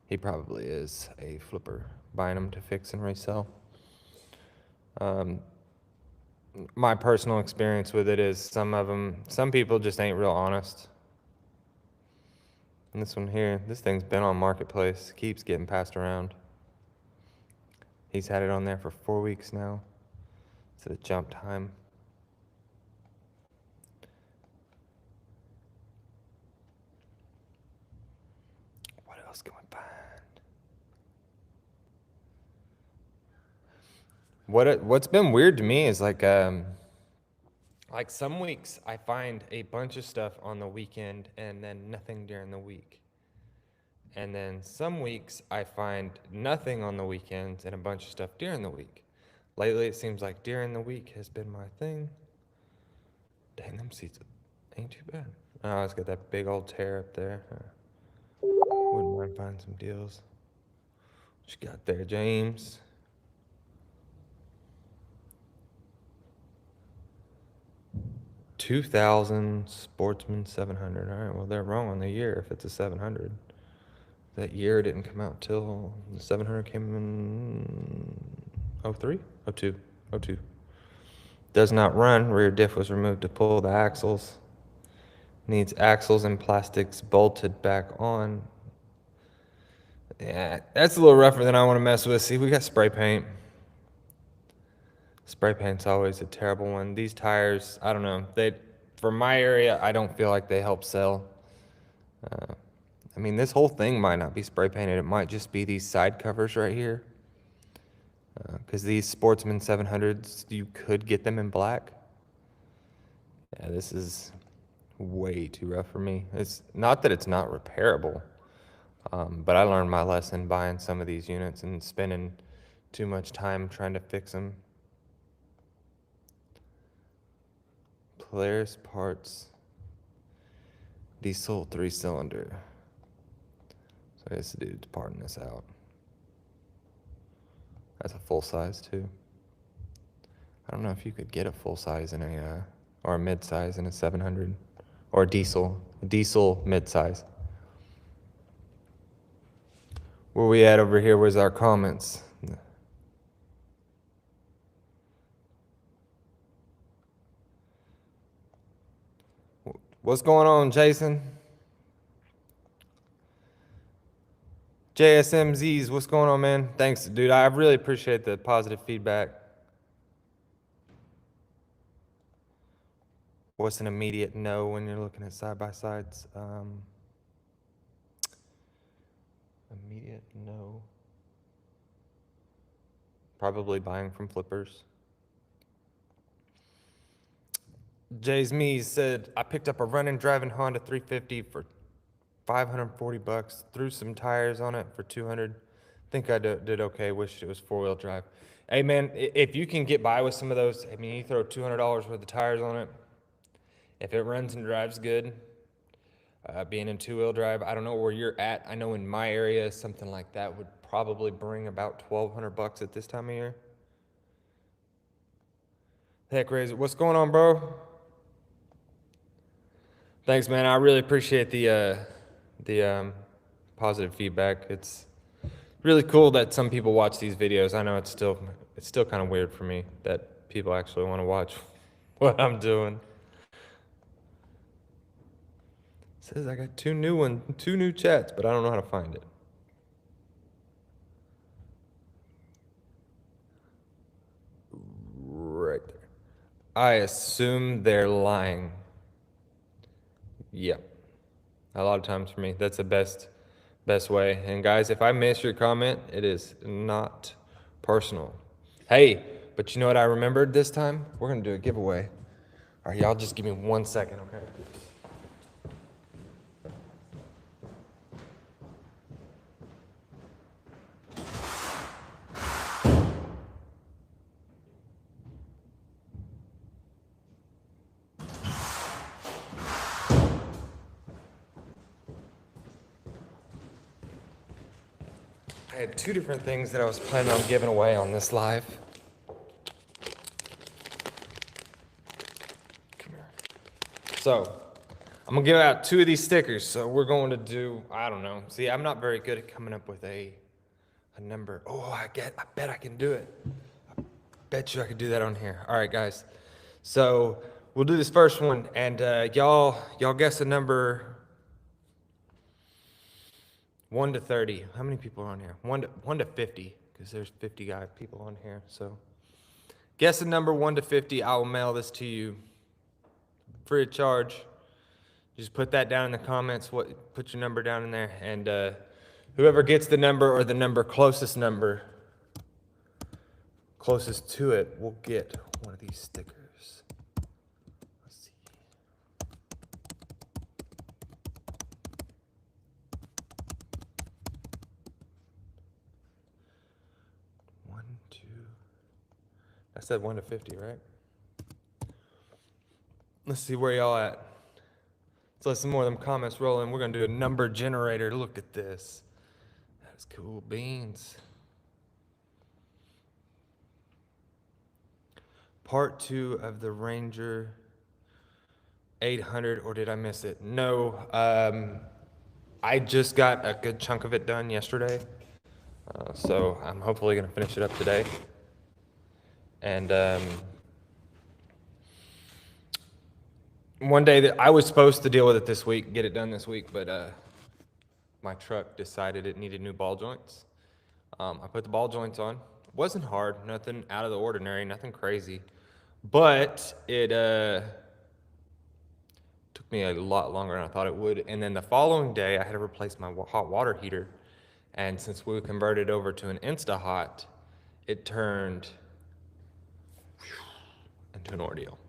he probably is a flipper buying them to fix and resell. My personal experience with it is some people just ain't real honest. And this one here, this thing's been on Marketplace, keeps getting passed around. He's had it on there for 4 weeks now. It's the jump time. What else can we find? What's been weird to me is like some weeks I find a bunch of stuff on the weekend and then nothing during the week. And then some weeks I find nothing on the weekends and a bunch of stuff during the week. Lately it seems like during the week has been my thing. Dang, them seats ain't too bad. Oh, it's got that big old tear up there. Wouldn't mind finding some deals. What you got there, James? $2,000 Sportsman 700. All right, well they're wrong on the year if it's a 700. That year didn't come out till the 700 came in 03, 02, 02. Does not run. Rear diff was removed to pull the axles. Needs axles and plastics bolted back on. Yeah, that's a little rougher than I want to mess with. See, we got spray paint. Spray paint's always a terrible one. These tires, I don't know. For my area, I don't feel like they help sell. I mean, this whole thing might not be spray painted. It might just be these side covers right here. Because these Sportsman 700s, you could get them in black. Yeah, this is way too rough for me. It's not that it's not repairable, but I learned my lesson buying some of these units and spending too much time trying to fix them. Polaris parts, diesel 3-cylinder. So I guess the dude's parting this out. That's a full size too. I don't know if you could get a full size in or a mid size in a 700, or a diesel mid size. Where we at over here? Where's our comments? What's going on, Jason? JSMZs, what's going on, man? Thanks, dude. I really appreciate the positive feedback. What's an immediate no when you're looking at side-by-sides? Immediate no. Probably buying from flippers. Jay's Me said, I picked up a running driving Honda 350 for $540, threw some tires on it for $200. Think I did okay. Wished it was 4-wheel drive. Hey man, if you can get by with some of those, I mean, you throw $200 worth of tires on it. If it runs and drives good, being in 2-wheel drive, I don't know where you're at. I know in my area, something like that would probably bring about $1,200 at this time of year. Heck, Razor, what's going on, bro? Thanks, man. I really appreciate the positive feedback. It's really cool that some people watch these videos. I know it's still kind of weird for me that people actually want to watch what I'm doing. It says I got two new chats, but I don't know how to find it. Right there. I assume they're lying. Yep. A lot of times for me, that's the best way. And guys, if I miss your comment, it is not personal. Hey, but you know what I remembered this time? We're gonna do a giveaway. All right, y'all just give me 1 second, okay? I had 2 different things that I was planning on giving away on this live. Come here. So, I'm gonna give out 2 of these stickers. So we're going to do, I don't know. See, I'm not very good at coming up with a number. Oh, I bet I can do it. I bet you I could do that on here. All right, guys. So we'll do this first one, and y'all guess a number 1 to 30. How many people are on here? 1 to 50, because there's 50 people on here. So guess a number 1 to 50. I will mail this to you free of charge. Just put that down in the comments. Put your number down in there, and whoever gets the number or the closest to it will get one of these stickers. Let's see. One, two. I said 1 to 50, right? Let's see where y'all at. So let's see more of them comments rolling. We're gonna do a number generator. Look at this. That's cool beans. Part 2 of the Ranger 800, or did I miss it? No, I just got a good chunk of it done yesterday. So I'm hopefully gonna finish it up today. And one day that I was supposed to deal with it this week, get it done this week, but my truck decided it needed new ball joints. I put the ball joints on. It wasn't hard, nothing out of the ordinary, nothing crazy, but it took me a lot longer than I thought it would. And then the following day, I had to replace my hot water heater. And since we converted over to an Instahot, it turned into an ordeal.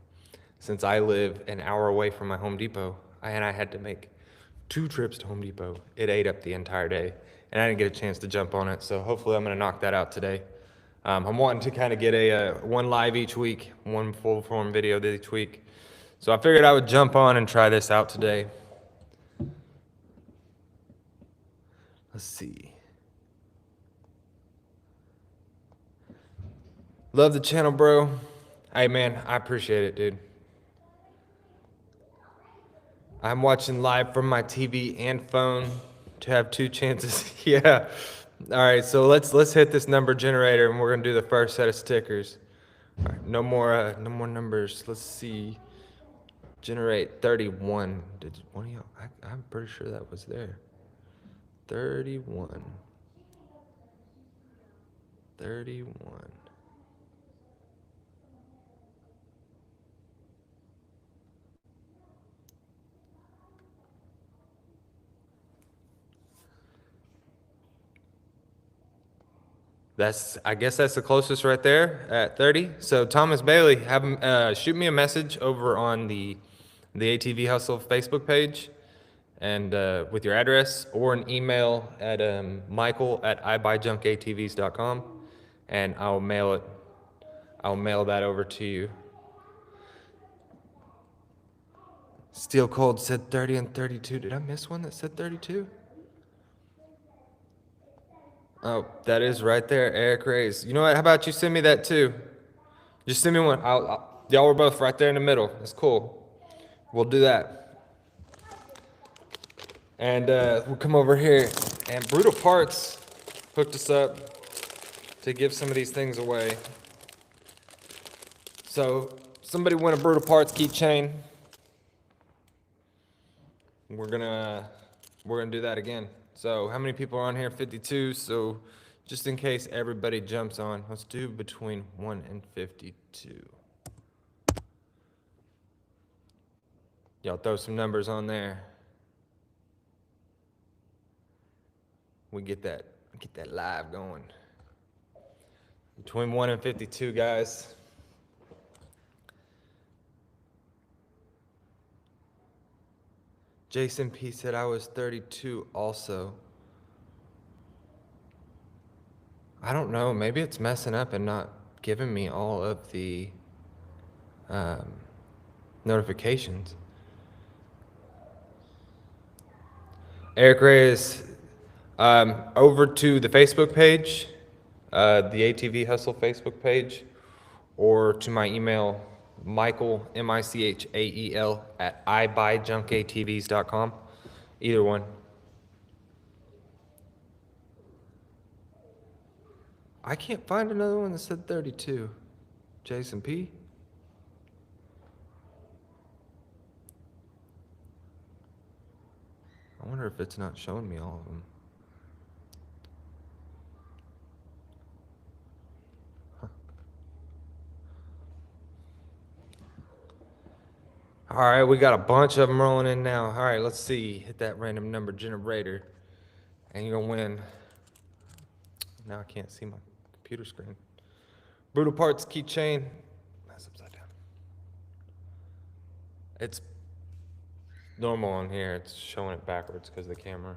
Since I live an hour away from my Home Depot, and I had to make 2 trips to Home Depot, it ate up the entire day, and I didn't get a chance to jump on it. So hopefully I'm gonna knock that out today. I'm wanting to kind of get a one live each week, one full form video each week. So I figured I would jump on and try this out today. Let's see. Love the channel, bro. Hey man, I appreciate it, dude. I'm watching live from my TV and phone to have 2 chances. Yeah. All right, so let's hit this number generator, and we're gonna do the first set of stickers. All right, no more numbers. Let's see. Generate 31. Did one of y'all? I'm pretty sure that was there. 31. 31. I guess that's the closest right there at 30. So Thomas Bailey, have him shoot me a message over on the ATV Hustle Facebook page, and with your address, or an email at michael@ibuyjunkatvs.com, and I'll mail it. I'll mail that over to you. Steel Cold said 30 and 32. Did I miss one that said 32? Oh, that is right there, Eric Reyes. You know what? How about you send me that too? Just send me one. Y'all were both right there in the middle. That's cool. We'll do that. And we'll come over here. And Brutal Parts hooked us up to give some of these things away. So somebody win a Brutal Parts keychain. We're gonna do that again. So how many people are on here? 52. So just in case everybody jumps on, let's do between 1 and 52. Y'all throw some numbers on there. We get that live going. Between 1 and 52, guys. Jason P said I was 32 also. I don't know, maybe it's messing up and not giving me all of the notifications. Eric Reyes, over to the Facebook page, the ATV Hustle Facebook page, or to my email, Michael, Michael, @ibuyjunkatvs.com. Either one. I can't find another one that said 32. Jason P. I wonder if it's not showing me all of them. All right, we got a bunch of them rolling in now. All right, let's see. Hit that random number generator, and you're gonna win. Now I can't see my computer screen. Brutal Parts keychain. That's upside down. It's normal on here. It's showing it backwards because of the camera.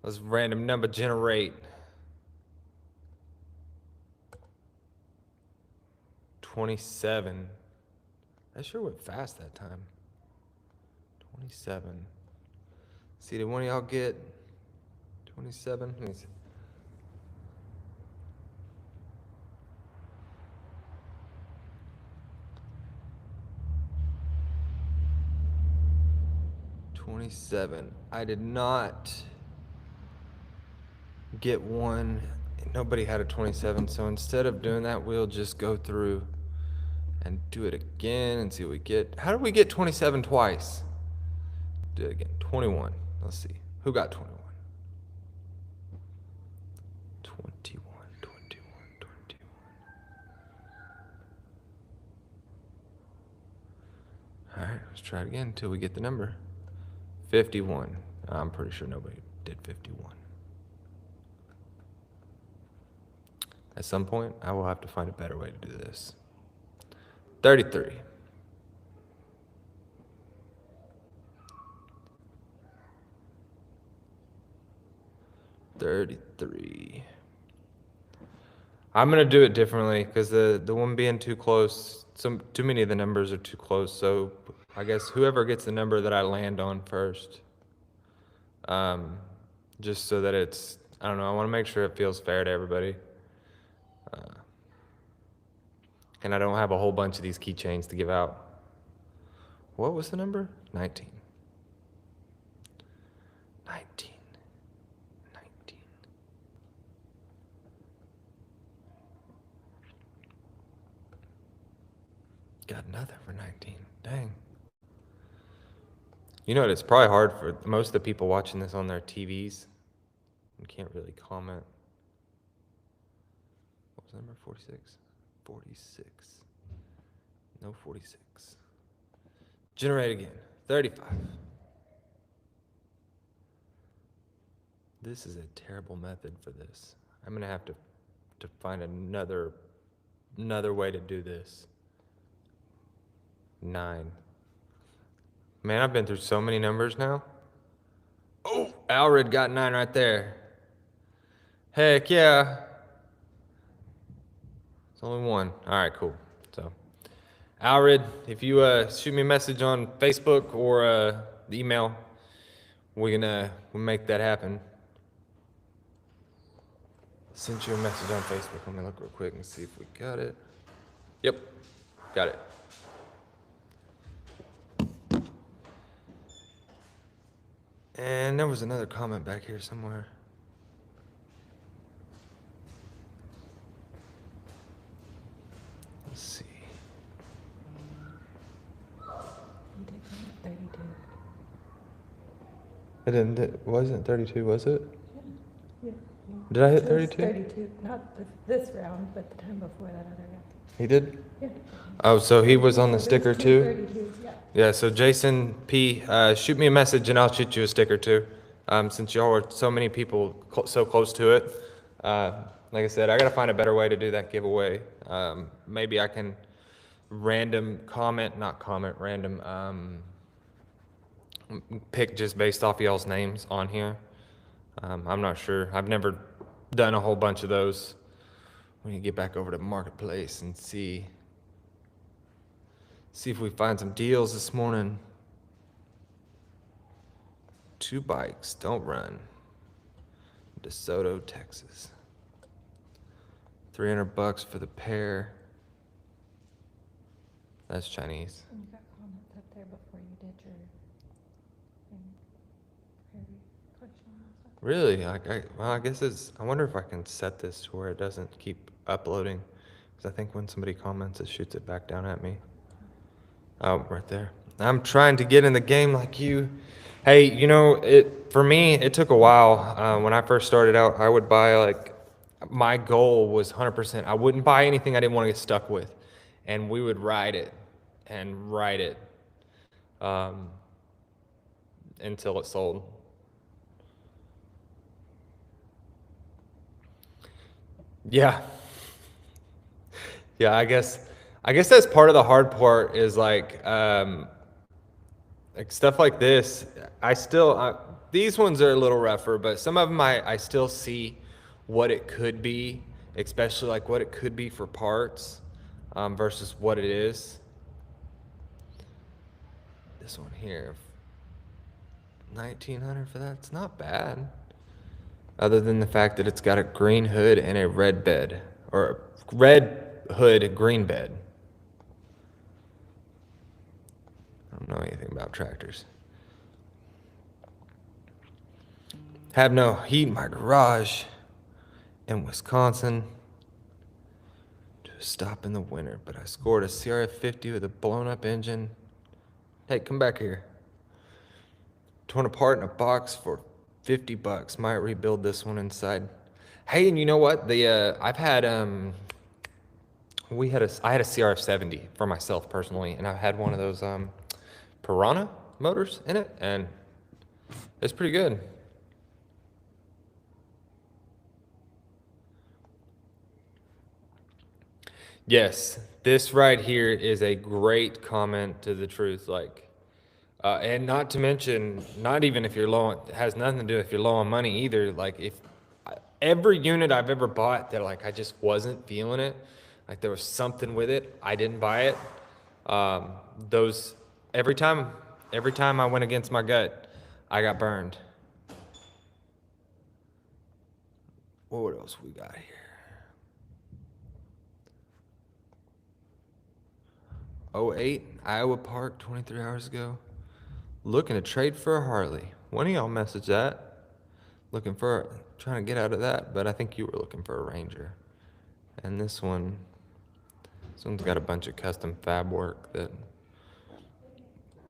Let's random number generate. 27. That sure went fast that time. 27. See, did one of y'all get 27? Let me see. $27. I did not get one. Nobody had a 27, so instead of doing that, we'll just go through and do it again and see what we get. How did we get 27 twice? Do it again. 21. Let's see. Who got 21? 21, 21, 21. All right, let's try it again until we get the number. 51. I'm pretty sure nobody did 51. At some point, I will have to find a better way to do this. 33. 33. I'm gonna do it differently because the one being too close, too many of the numbers are too close. So I guess whoever gets the number that I land on first, just so that it's, I don't know, I want to make sure it feels fair to everybody. And I don't have a whole bunch of these keychains to give out. What was the number? 19. 19. 19. Got nothing for 19. Dang. You know what? It's probably hard for most of the people watching this on their TVs. You can't really comment. What was the number? 46? 46. No 46. Generate again. 35. This is a terrible method for this. I'm gonna have to find another way to do this. 9. Man, I've been through so many numbers now. Oh, Alred got 9 right there. Heck yeah. It's only 1. All right, cool. So, Alred, if you shoot me a message on Facebook or the email, we'll make that happen. Sent you a message on Facebook. Let me look real quick and see if we got it. Yep, got it. And there was another comment back here somewhere. Let's see. You did 32. It didn't, it wasn't 32, was it? Yeah. Did I hit It was 32? 32, not this round, but the time before that other round. He did? Yeah. Oh, so he was on the So there's sticker two too? 32s, yeah. Yeah, so Jason P, shoot me a message and I'll shoot you a sticker too. Since y'all are so many people so close to it. Like I said, I gotta find a better way to do that giveaway. Maybe I can random pick just based off y'all's names on here. I'm not sure. I've never done a whole bunch of those. We can get back over to Marketplace and see if we find some deals this morning. 2 bikes, don't run. DeSoto, Texas. $300 for the pair. That's Chinese. And you got comments up there before you did your thing, prairie collection and stuff. Really? Well, I guess I wonder if I can set this to where it doesn't keep uploading. 'Cause I think when somebody comments, it shoots it back down at me. Oh, right there. I'm trying to get in the game like you. Hey, for me, it took a while. When I first started out, I would buy my goal was 100%. I wouldn't buy anything I didn't want to get stuck with, and we would ride it and ride it um, until it sold. Yeah. Yeah, I guess that's part of the hard part is like stuff like this. These ones are a little rougher, but some of them I still see what it could be, especially like what it could be for parts versus what it is. This one here, 1900 for that. It's not bad. Other than the fact that it's got a green hood and a red bed, or red hood, green bed. I don't know anything about tractors. Have no heat in my garage in Wisconsin. To stop in the winter, but I scored a CRF 50 with a blown up engine. Hey, come back here. Torn apart in a box for $50. Might rebuild this one inside. Hey, and you know what? I've had I had a CRF 70 for myself personally, and I've had one of those Piranha motors in it, and it's pretty good. Yes, this right here is a great comment to the truth. And not to mention, not even if you're low, it has nothing to do if you're low on money either. Like if every unit I've ever bought that I just wasn't feeling it, like there was something with it, I didn't buy it. Those every time I went against my gut, I got burned. What else we got here? 08, Iowa Park, 23 hours ago. Looking to trade for a Harley. One of y'all messaged that. Trying to get out of that, but I think you were looking for a Ranger. And this one's got a bunch of custom fab work that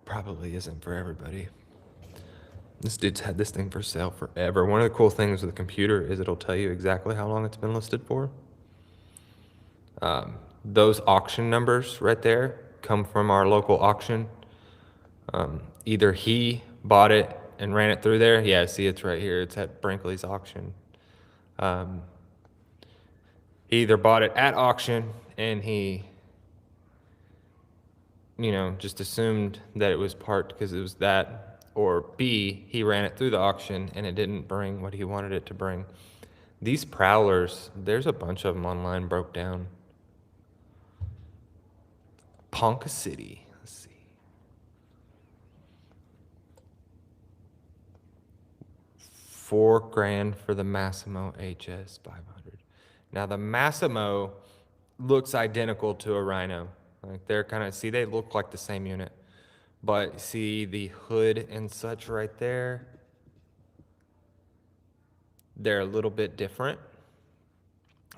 probably isn't for everybody. This dude's had this thing for sale forever. One of the cool things with the computer is it'll tell you exactly how long it's been listed for. Those auction numbers right there come from our local auction. Either he bought it and ran it through there. Yeah, see, it's right here. It's at Brinkley's auction. He either bought it at auction and he, just assumed that it was part because it was that, or B, he ran it through the auction and it didn't bring what he wanted it to bring. These Prowlers, there's a bunch of them online broke down. Ponca City. Let's see. $4,000 for the Massimo HS 500. Now the Massimo looks identical to a Rhino. Like they look like the same unit. But see the hood and such right there? They're a little bit different.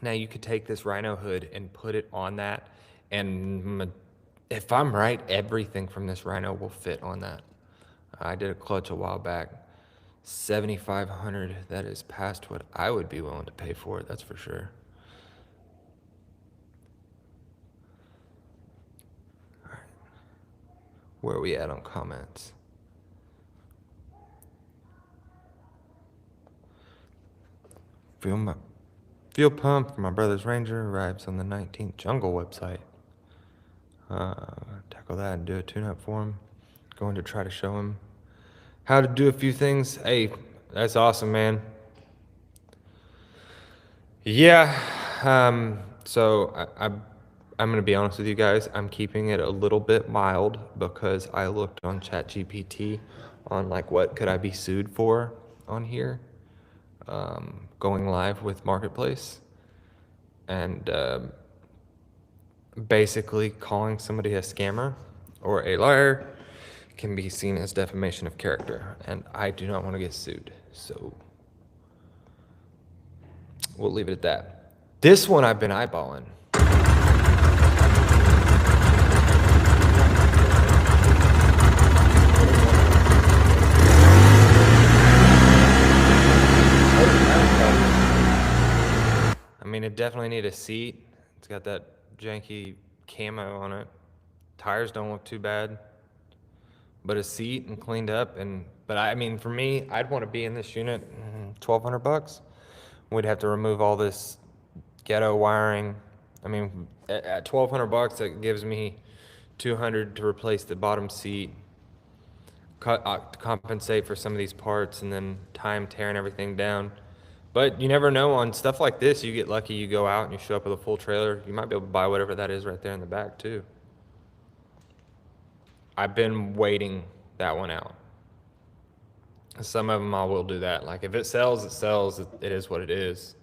Now you could take this Rhino hood and put it on that, and if I'm right, everything from this Rhino will fit on that. I did a clutch a while back. $7,500. That is past what I would be willing to pay for it, that's for sure. All right. Where are we at on comments? Fuel pump for my brother's Ranger arrives on the 19th. Jungle website. Tackle that and do a tune-up for him. Going to try to show him how to do a few things. Hey, that's awesome, man. Yeah. So I'm going to be honest with you guys. I'm keeping it a little bit mild because I looked on ChatGPT on what could I be sued for on here, going live with Marketplace, and basically calling somebody a scammer or a liar can be seen as defamation of character, and I do not want to get sued, so we'll leave it at that. This one I've been eyeballing. definitely need a seat. It's got that janky camo on it. Tires don't look too bad. But a seat and cleaned up, but I mean, for me, I'd want to be in this unit, $1,200. We'd have to remove all this ghetto wiring. I mean, at $1,200, that gives me 200 to replace the bottom seat, to compensate for some of these parts, and then time tearing everything down. But you never know, on stuff like this, you get lucky, you go out and you show up with a full trailer, you might be able to buy whatever that is right there in the back too. I've been waiting that one out. Some of them I will do that. Like if it sells, it sells. It is what it is.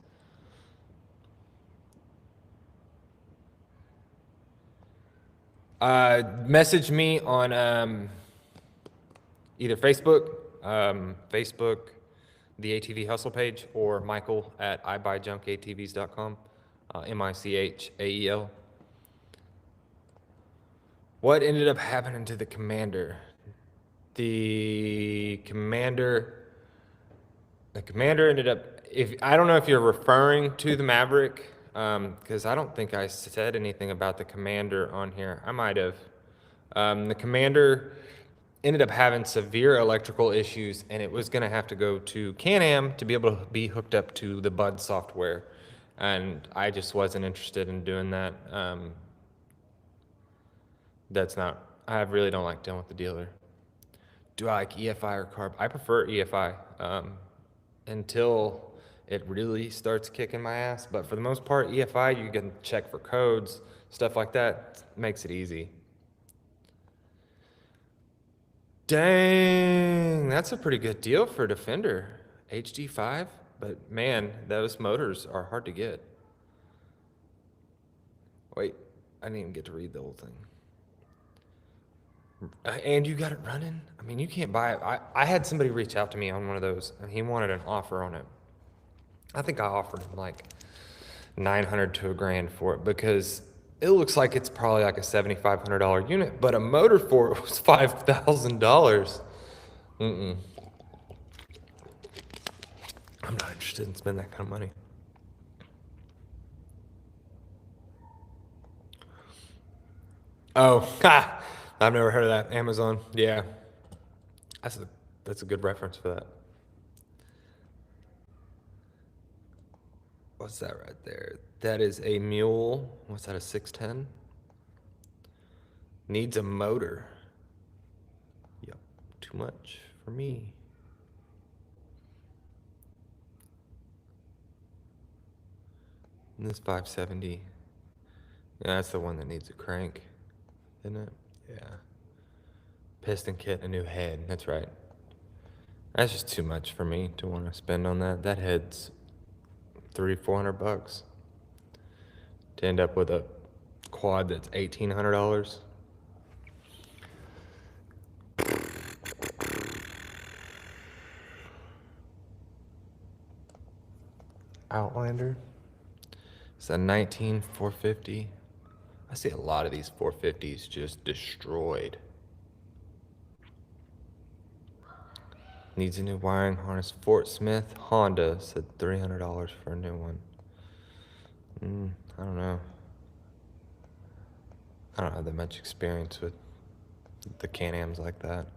Message me on either Facebook, the ATV Hustle page, or Michael at ibuyjunkatvs.com, Michael. What ended up happening to the Commander? The Commander ended up, I don't know if you're referring to the Maverick, because I don't think I said anything about the Commander on here. I might have. The Commander ended up having severe electrical issues, and it was going to have to go to Can-Am to be able to be hooked up to the Bud software, and I just wasn't interested in doing that. I really don't like dealing with the dealer. Do I like EFI or carb? I prefer EFI until it really starts kicking my ass. But for the most part, EFI, you can check for codes, stuff like that. Makes it easy. Dang, that's a pretty good deal for a Defender. HD5, but man, those motors are hard to get. Wait, I didn't even get to read the whole thing. And you got it running? I mean, you can't buy it. I had somebody reach out to me on one of those, and he wanted an offer on it. I think I offered him like $900 to $1,000 for it, because it looks like it's probably like a $7,500 unit, but a motor for it was $5,000. I'm not interested in spending that kind of money. Oh, ha! I've never heard of that. Amazon, yeah. That's a good reference for that. What's that right there? That is a Mule. What's that, a 610? Needs a motor. Yep, too much for me. And this 570. Yeah, that's the one that needs a crank, isn't it? Yeah. Piston kit, a new head. That's right. That's just too much for me to want to spend on that. That head's $300-400 to end up with a quad that's $1,800. Outlander. It's a 19 450. I see a lot of these 450s just destroyed. Needs a new wiring harness. Fort Smith Honda said $300 for a new one. I don't know. I don't have that much experience with the Can-Ams like that.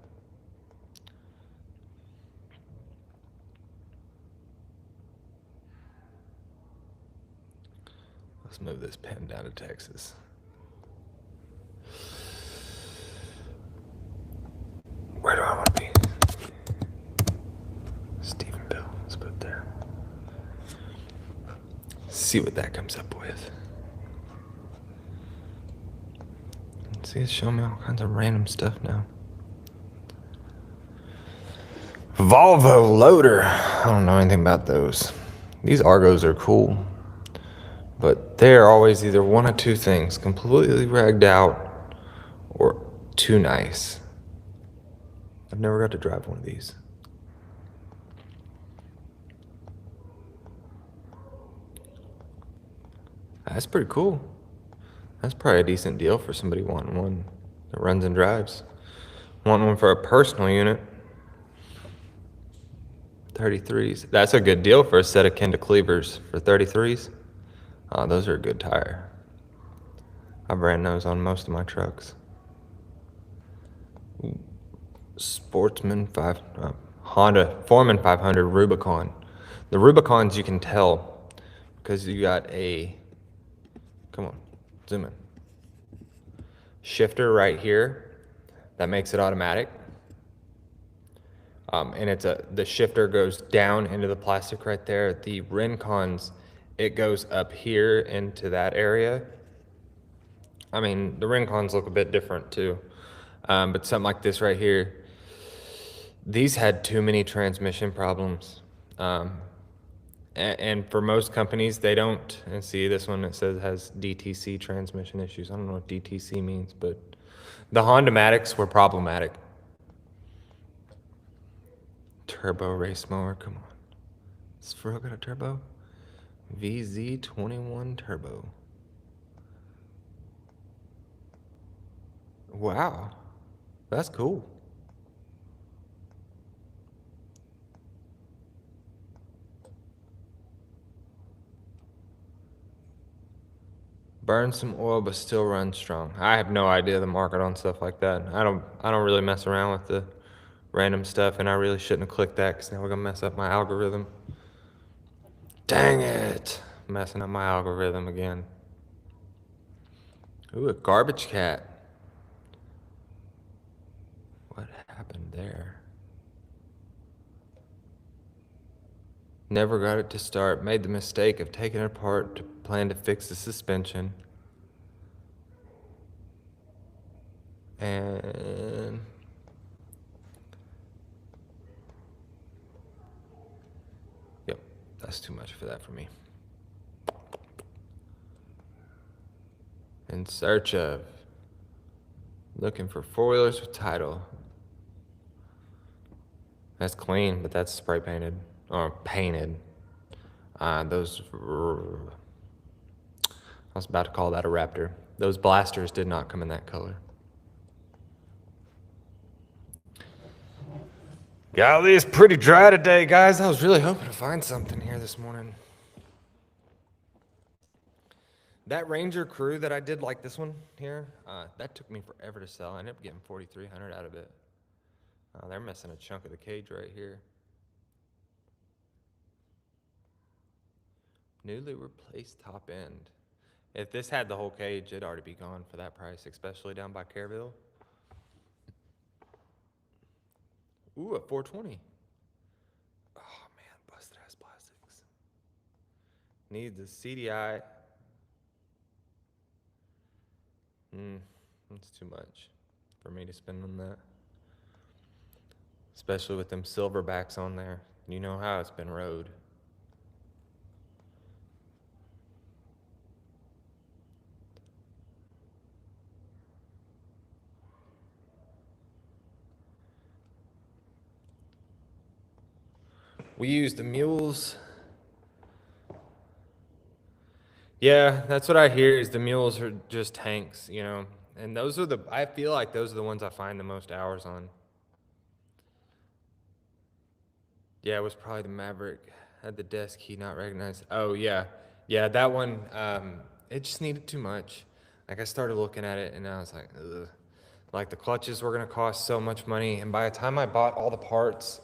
Let's move this pen down to Texas. Where do I want to be? Stephenville. Let's put it there. See what that comes up with. See, it's showing me all kinds of random stuff now. Volvo loader. I don't know anything about those. These Argos are cool, but they're always either one of two things: completely ragged out or too nice. I've never got to drive one of these. That's pretty cool. That's probably a decent deal for somebody wanting one that runs and drives. Want one for a personal unit. 33s. That's a good deal for a set of Kenda cleavers for 33s. Oh, those are a good tire. I ran those on most of my trucks. Sportsman 5, Honda Foreman 500 Rubicon. The Rubicons you can tell because you got a, come on, zoom in. Shifter right here that makes it automatic. And the shifter goes down into the plastic right there. The Rincons, it goes up here into that area. I mean, the Rincons look a bit different too. But something like this right here, these had too many transmission problems. And for most companies, they don't. And see, this one, it says has DTC transmission issues. I don't know what DTC means, but the Honda-matics were problematic. Turbo race mower, come on. Is for real got a turbo? VZ21 turbo. Wow, that's cool. Burn some oil, but still run strong. I have no idea the market on stuff like that. I don't really mess around with the random stuff, and I really shouldn't have clicked that because now we're gonna mess up my algorithm. Dang it, messing up my algorithm again. Ooh, a garbage cat. What happened there? Never got it to start. Made the mistake of taking it apart to plan to fix the suspension. And yep, that's too much for that for me. In search of, looking for four-wheelers with title. That's clean, but that's spray painted or painted. I was about to call that a Raptor. Those blasters did not come in that color. Golly, it's pretty dry today, guys. I was really hoping to find something here this morning. That Ranger Crew that I did, like this one here, that took me forever to sell. I ended up getting 4,300 out of it. They're missing a chunk of the cage right here. Newly replaced top end. If this had the whole cage, it'd already be gone for that price, especially down by Careville. Ooh, a 420. Oh man, busted ass plastics. Needs a CDI. That's too much for me to spend on that. Especially with them silverbacks on there. You know how it's been rode. We use the mules. Yeah, that's what I hear is the mules are just tanks, you know. And those are I feel like those are the ones I find the most hours on. Yeah, it was probably the Maverick. Had the desk key not recognized. Oh yeah. Yeah, that one, it just needed too much. Like I started looking at it and I was like, ugh. Like the clutches were gonna cost so much money, and by the time I bought all the parts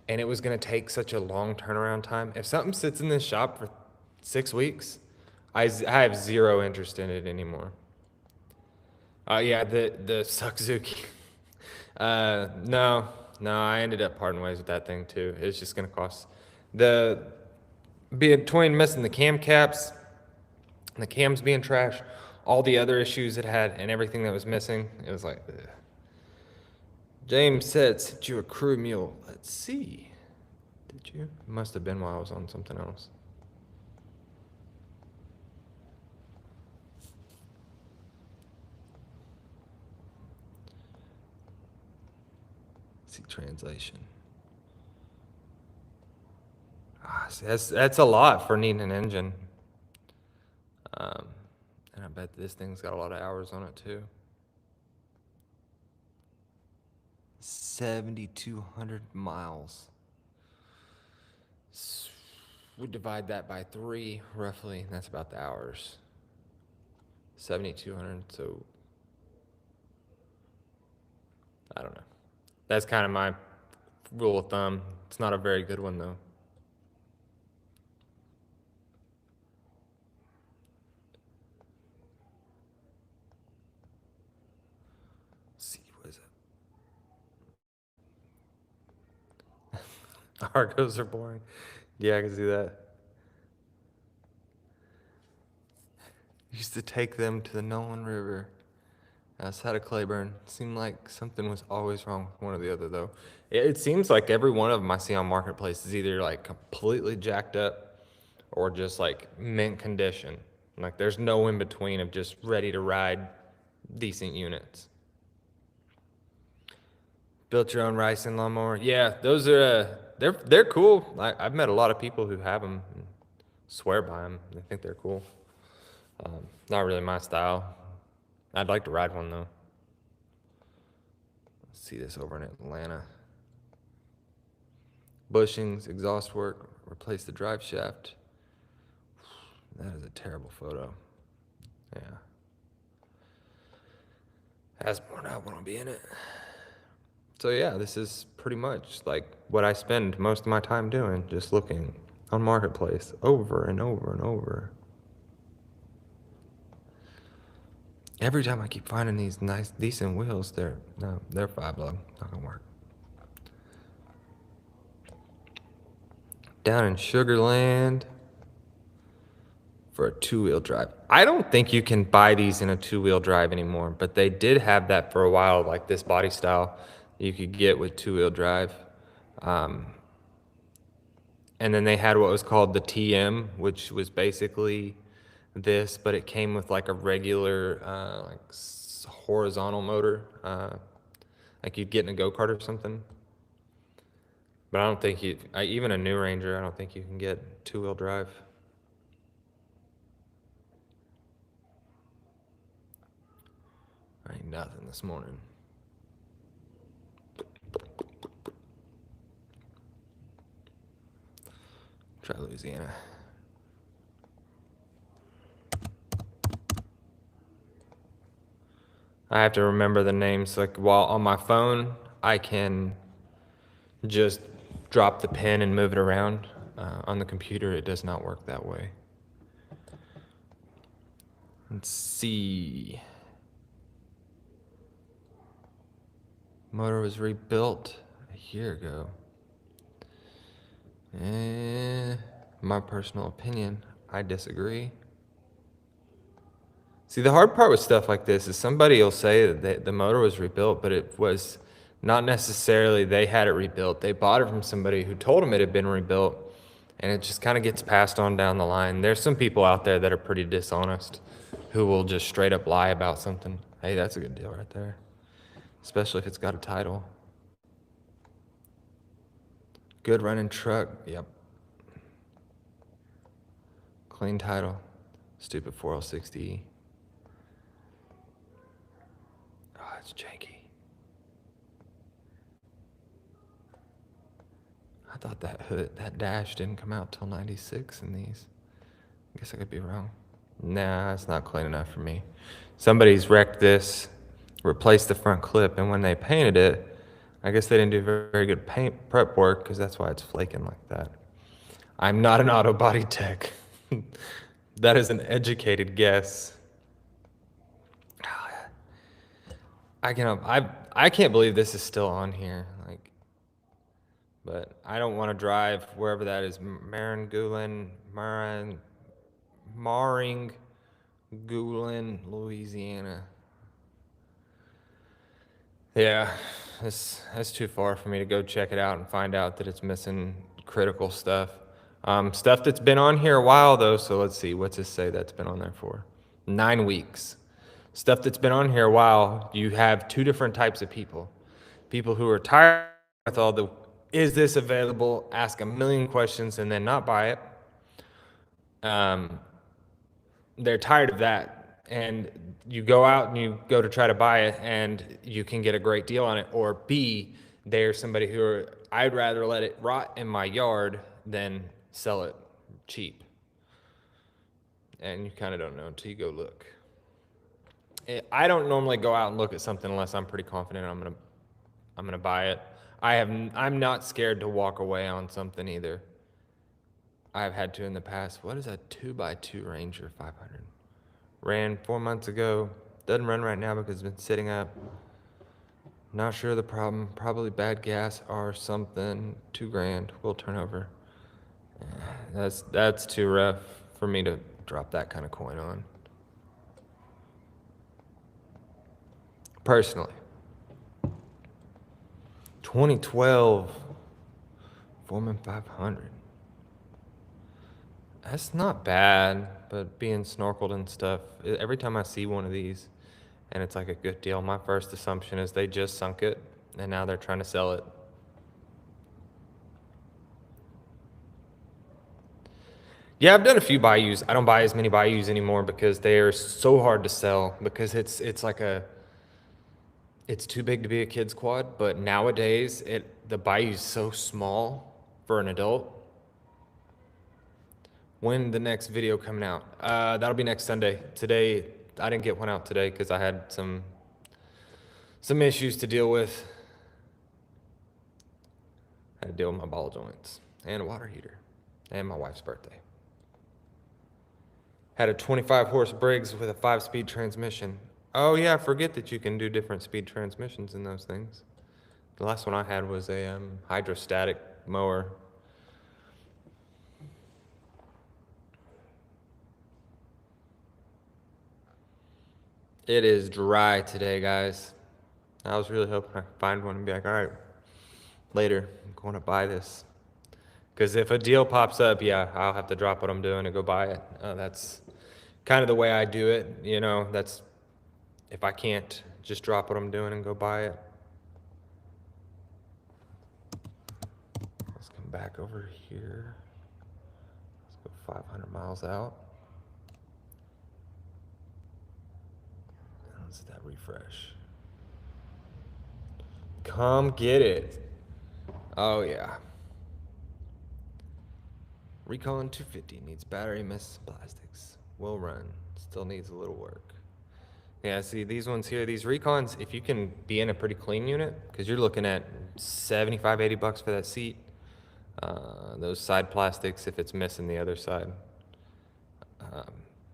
and it was gonna take such a long turnaround time, if something sits in this shop for 6 weeks, I have zero interest in it anymore. Yeah, the Suzuki. No, I ended up parting ways with that thing too. It's just gonna cost the between missing the cam caps, the cams being trash, all the other issues it had, and everything that was missing. It was like, ugh. James said, "Sent you a crew mule." Let's see. Did you? It must have been while I was on something else. See translation. See, that's a lot for needing an engine. And I bet this thing's got a lot of hours on it too. 7,200 miles. we divide that by 3 roughly, and that's about the hours. 7,200, so I don't know. That's kind of my rule of thumb. It's not a very good one though. Let's see, what is it? Argos are boring. Yeah, I can see that. Used to take them to the Nolan River outside of Claiborne. Seemed like something was always wrong with one or the other, though. It seems like every one of them I see on Marketplace is either like completely jacked up or just like mint condition. Like there's no in between of just ready to ride decent units. Built your own ricing lawnmower. Yeah, those are they're cool. I've met a lot of people who have them and swear by them. They think they're cool. Not really my style. I'd like to ride one though. Let's see this over in Atlanta. Bushings, exhaust work, replace the drive shaft. That is a terrible photo. Yeah. Has more than I want to be in it. So yeah, this is pretty much like what I spend most of my time doing, just looking on Marketplace over and over and over. Every time I keep finding these nice, decent wheels, they're $5, not gonna work. Down in Sugar Land for a 2-wheel drive. I don't think you can buy these in a 2-wheel drive anymore, but they did have that for a while, like this body style you could get with 2-wheel drive. And then they had what was called the TM, which was basically this, but it came with like a regular horizontal motor, like you'd get in a go-kart or something. But I don't think even a new Ranger, I don't think you can get 2-wheel drive. Ain't nothing this morning. Try Louisiana. I have to remember the names. Like while on my phone, I can just drop the pin and move it around. On the computer, it does not work that way. Let's see. Motor was rebuilt a year ago. My personal opinion, I disagree. See, the hard part with stuff like this is somebody will say that the motor was rebuilt, but it was not necessarily they had it rebuilt. They bought it from somebody who told them it had been rebuilt, and it just kind of gets passed on down the line. There's some people out there that are pretty dishonest who will just straight up lie about something. Hey, that's a good deal right there, especially if it's got a title. Good running truck, yep. Clean title, stupid 4060E. Oh, it's janky. I thought that dash didn't come out till 96 in these. I guess I could be wrong. Nah, it's not clean enough for me. Somebody's wrecked this, replaced the front clip, and when they painted it, I guess they didn't do very good paint prep work because that's why it's flaking like that. I'm not an auto body tech. That is an educated guess. I can't believe this is still on here. Like, but I don't want to drive wherever that is. Maring, Gulen, Louisiana. Yeah, that's too far for me to go check it out and find out that it's missing critical stuff. Stuff that's been on here a while though, so let's see, what's this say that's been on there for? 9 weeks. Stuff that's been on here a while, you have 2 different types of people. People who are tired with all the, is this available, ask a million questions and then not buy it. They're tired of that, and you go out and you go to try to buy it and you can get a great deal on it. Or B, they're somebody who I'd rather let it rot in my yard than sell it cheap. And you kind of don't know until you go look. I don't normally go out and look at something unless I'm pretty confident I'm gonna buy it. I'm not scared to walk away on something either. I've had to in the past. What is a 2x2 Ranger 500? Ran 4 months ago. Doesn't run right now because it's been sitting up. Not sure of the problem. Probably bad gas or something. $2,000 will turn over. That's too rough for me to drop that kind of coin on. Personally. 2012 Foreman 500. That's not bad, but being snorkeled and stuff, every time I see one of these and it's like a good deal, my first assumption is they just sunk it and now they're trying to sell it. Yeah, I've done a few bayous. I don't buy as many bayous anymore because they are so hard to sell because it's too big to be a kid's quad, but nowadays the bayou's so small for an adult. When the next video coming out? That'll be next Sunday. Today, I didn't get one out today because I had some issues to deal with. I had to deal with my ball joints and a water heater and my wife's birthday. Had a 25 horse Briggs with a 5-speed transmission. Oh yeah, forget that you can do different speed transmissions in those things. The last one I had was a hydrostatic mower. It is dry today, guys. I was really hoping I could find one and be like, all right, later, I'm going to buy this. Because if a deal pops up, yeah, I'll have to drop what I'm doing and go buy it. That's kind of the way I do it, you know. That's if I can't just drop what I'm doing and go buy it. Let's come back over here. Let's go 500 miles out. Let's hit that refresh. Come get it. Oh yeah. Recon 250 needs battery, miss plastics. Will run. Still needs a little work. Yeah, see these ones here, these Recons, if you can be in a pretty clean unit, because you're looking at 75, 80 bucks for that seat. Those side plastics, if it's missing the other side.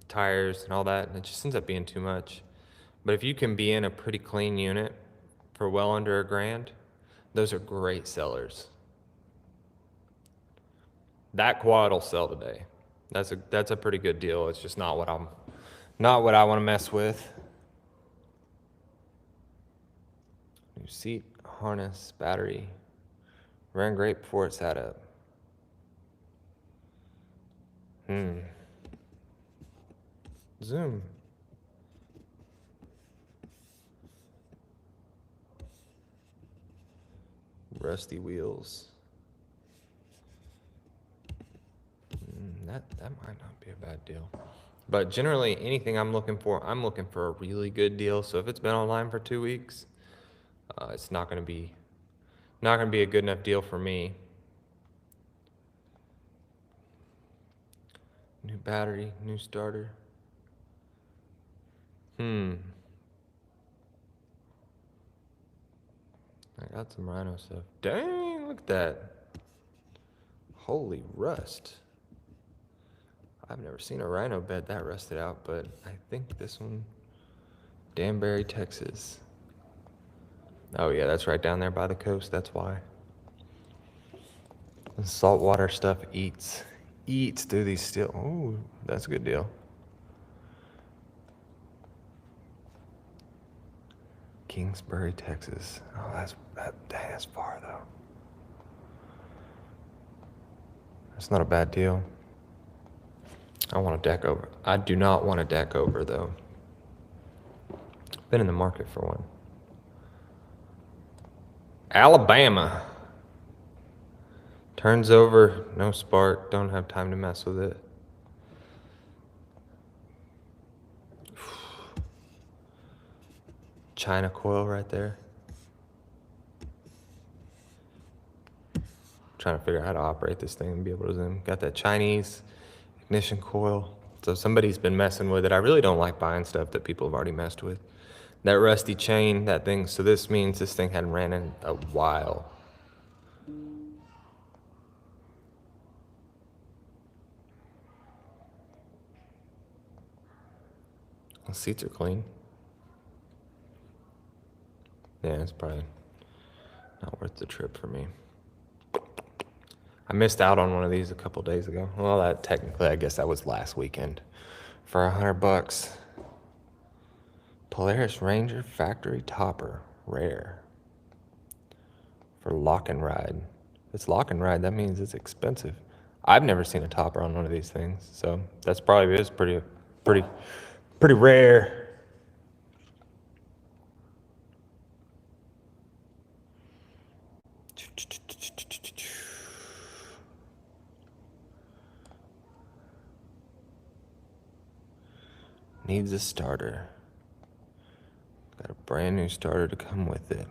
Tires and all that, and it just ends up being too much. But if you can be in a pretty clean unit for well under $1,000, those are great sellers. That quad will sell today. That's a pretty good deal. It's just not what I want to mess with. New seat, harness, battery. Ran great before it sat up. Zoom. Rusty wheels. That might not be a bad deal. But generally, anything I'm looking for a really good deal. So if it's been online for 2 weeks, it's not gonna be a good enough deal for me. New battery, new starter. I got some Rhino stuff. Dang, look at that. Holy rust. I've never seen a Rhino bed that rusted out, but I think this one, Danbury, Texas. Oh yeah, that's right down there by the coast, that's why. The saltwater stuff eats through these steel. Oh, that's a good deal. Kingsbury, Texas. Oh, that's far though. That's not a bad deal. I want a deck over. I do not want a deck over though. Been in the market for one. Alabama. Turns over, no spark, don't have time to mess with it. China coil right there. Trying to figure out how to operate this thing and be able to zoom. Got that Chinese ignition coil. So somebody's been messing with it. I really don't like buying stuff that people have already messed with. That rusty chain, that thing. So this means this thing hadn't ran in a while. The seats are clean. Yeah, it's probably not worth the trip for me. I missed out on one of these a couple days ago. Well, that technically, I guess that was last weekend. For $100. Polaris Ranger Factory Topper, rare. For lock and ride. If it's lock and ride, that means it's expensive. I've never seen a topper on one of these things, so that's probably is pretty rare. Needs a starter. Got a brand new starter to come with it.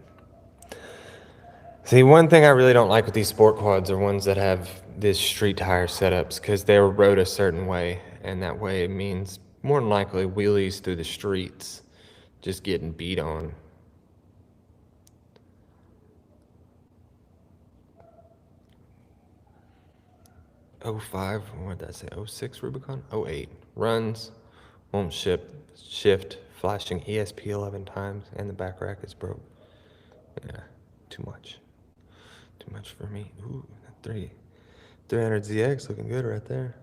See, one thing I really don't like with these sport quads are ones that have this street tire setups because they were rode a certain way, and that way it means more than likely wheelies through the streets, just getting beat on. '05, what did that say? '06 Rubicon? '08 runs, won't shift, flashing ESP 11 times, and the back rack is broke. Yeah, too much. Too much for me. Ooh, that 300ZX looking good right there.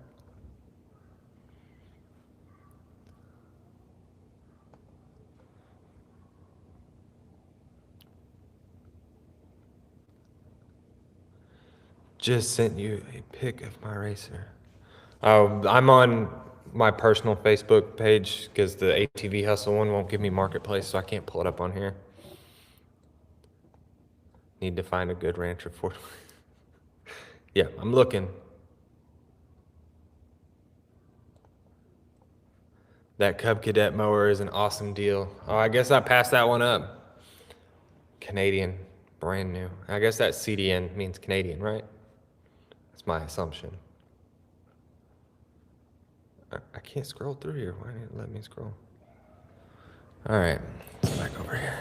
Just sent you a pic of my racer. Oh, I'm on my personal Facebook page because the ATV Hustle one won't give me Marketplace, so I can't pull it up on here. Need to find a good rancher for it. Yeah, I'm looking. That Cub Cadet mower is an awesome deal. Oh, I guess I passed that one up. Canadian, brand new. I guess that CDN means Canadian, right? That's my assumption. I can't scroll through here. Why didn't it let me scroll? All right, back over here.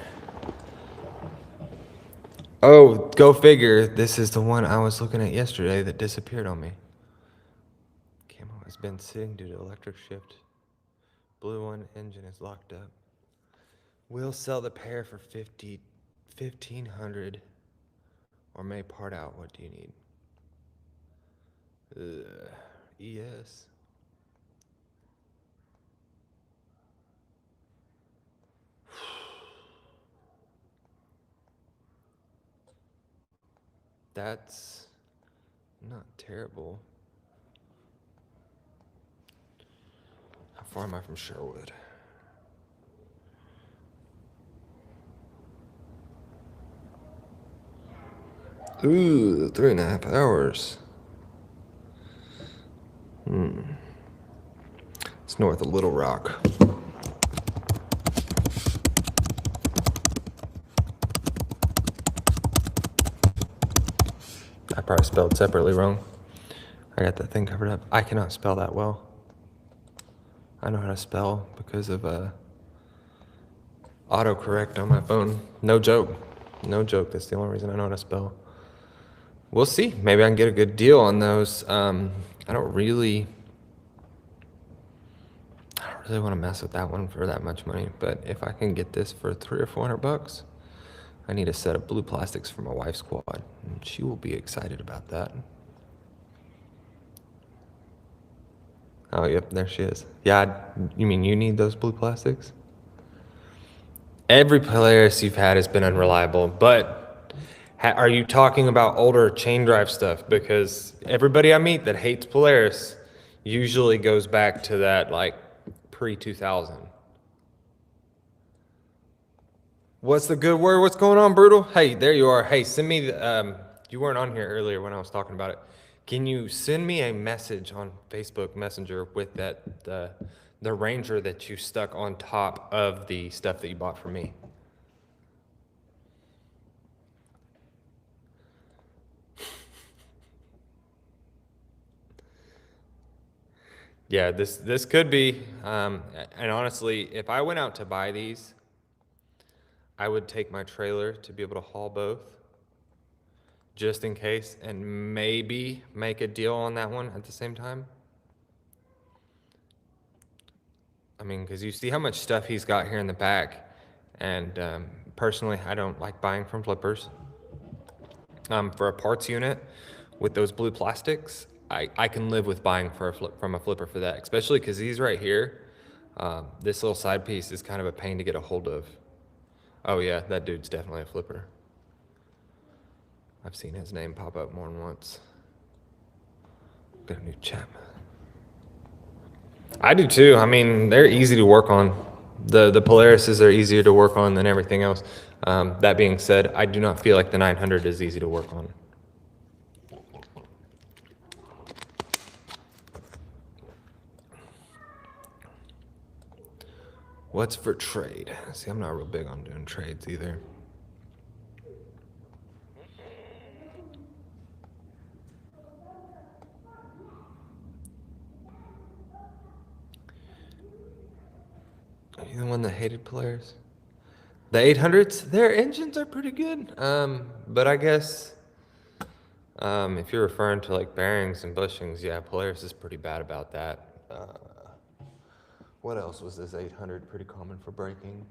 Oh, go figure. This is the one I was looking at yesterday that disappeared on me. Camo has been sitting due to electric shift. Blue one engine is locked up. We'll sell the pair for 1,500 or may part out. What do you need? ES. That's not terrible. How far am I from Sherwood? Ooh, 3.5 hours. It's north of Little Rock. I probably spelled separately wrong. I got that thing covered up. I cannot spell that well. I know how to spell because of autocorrect on my phone. No joke. No joke. That's the only reason I know how to spell. We'll see. Maybe I can get a good deal on those. I don't really want to mess with that one for that much money, but if I can get this for $300 or $400, I need a set of blue plastics for my wife's quad, and she will be excited about that. Oh, yep, there she is. Yeah, you mean you need those blue plastics? Every Polaris you've had has been unreliable, but are you talking about older chain drive stuff? Because everybody I meet that hates Polaris usually goes back to that, like, pre-2000. What's the good word? What's going on, Brutal? Hey, there you are. Hey, send me the, you weren't on here earlier when I was talking about it. Can you send me a message on Facebook Messenger with that, the Ranger that you stuck on top of the stuff that you bought from me? Yeah, this could be. And honestly, if I went out to buy these, I would take my trailer to be able to haul both, just in case, and maybe make a deal on that one at the same time. I mean, because you see how much stuff he's got here in the back, and personally, I don't like buying from flippers. For a parts unit with those blue plastics, I can live with buying from a flipper for that, especially because these right here, this little side piece is kind of a pain to get a hold of. Oh yeah, that dude's definitely a flipper. I've seen his name pop up more than once. Got a new chap. I do too. I mean, they're easy to work on. The Polarises are easier to work on than everything else. That being said, I do not feel like the 900 is easy to work on. What's for trade? See, I'm not real big on doing trades either. Are you the one that hated Polaris? The 800s, their engines are pretty good. But I guess if you're referring to like bearings and bushings, yeah, Polaris is pretty bad about that. What else was this 800 pretty common for braking?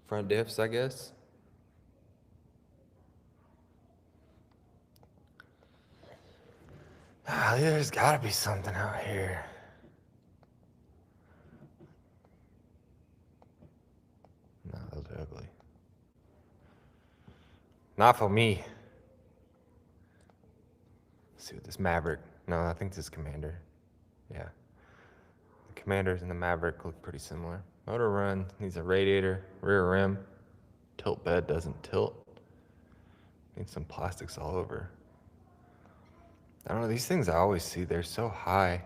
Front diffs, I guess. There's gotta be something out here. No, those are ugly. Not for me. Let's see what this Maverick. No, I think this is Commander. Yeah. The Commanders and the Maverick look pretty similar. Motor run needs a radiator, rear rim. Tilt bed doesn't tilt. Needs some plastics all over. I don't know, these things I always see, they're so high.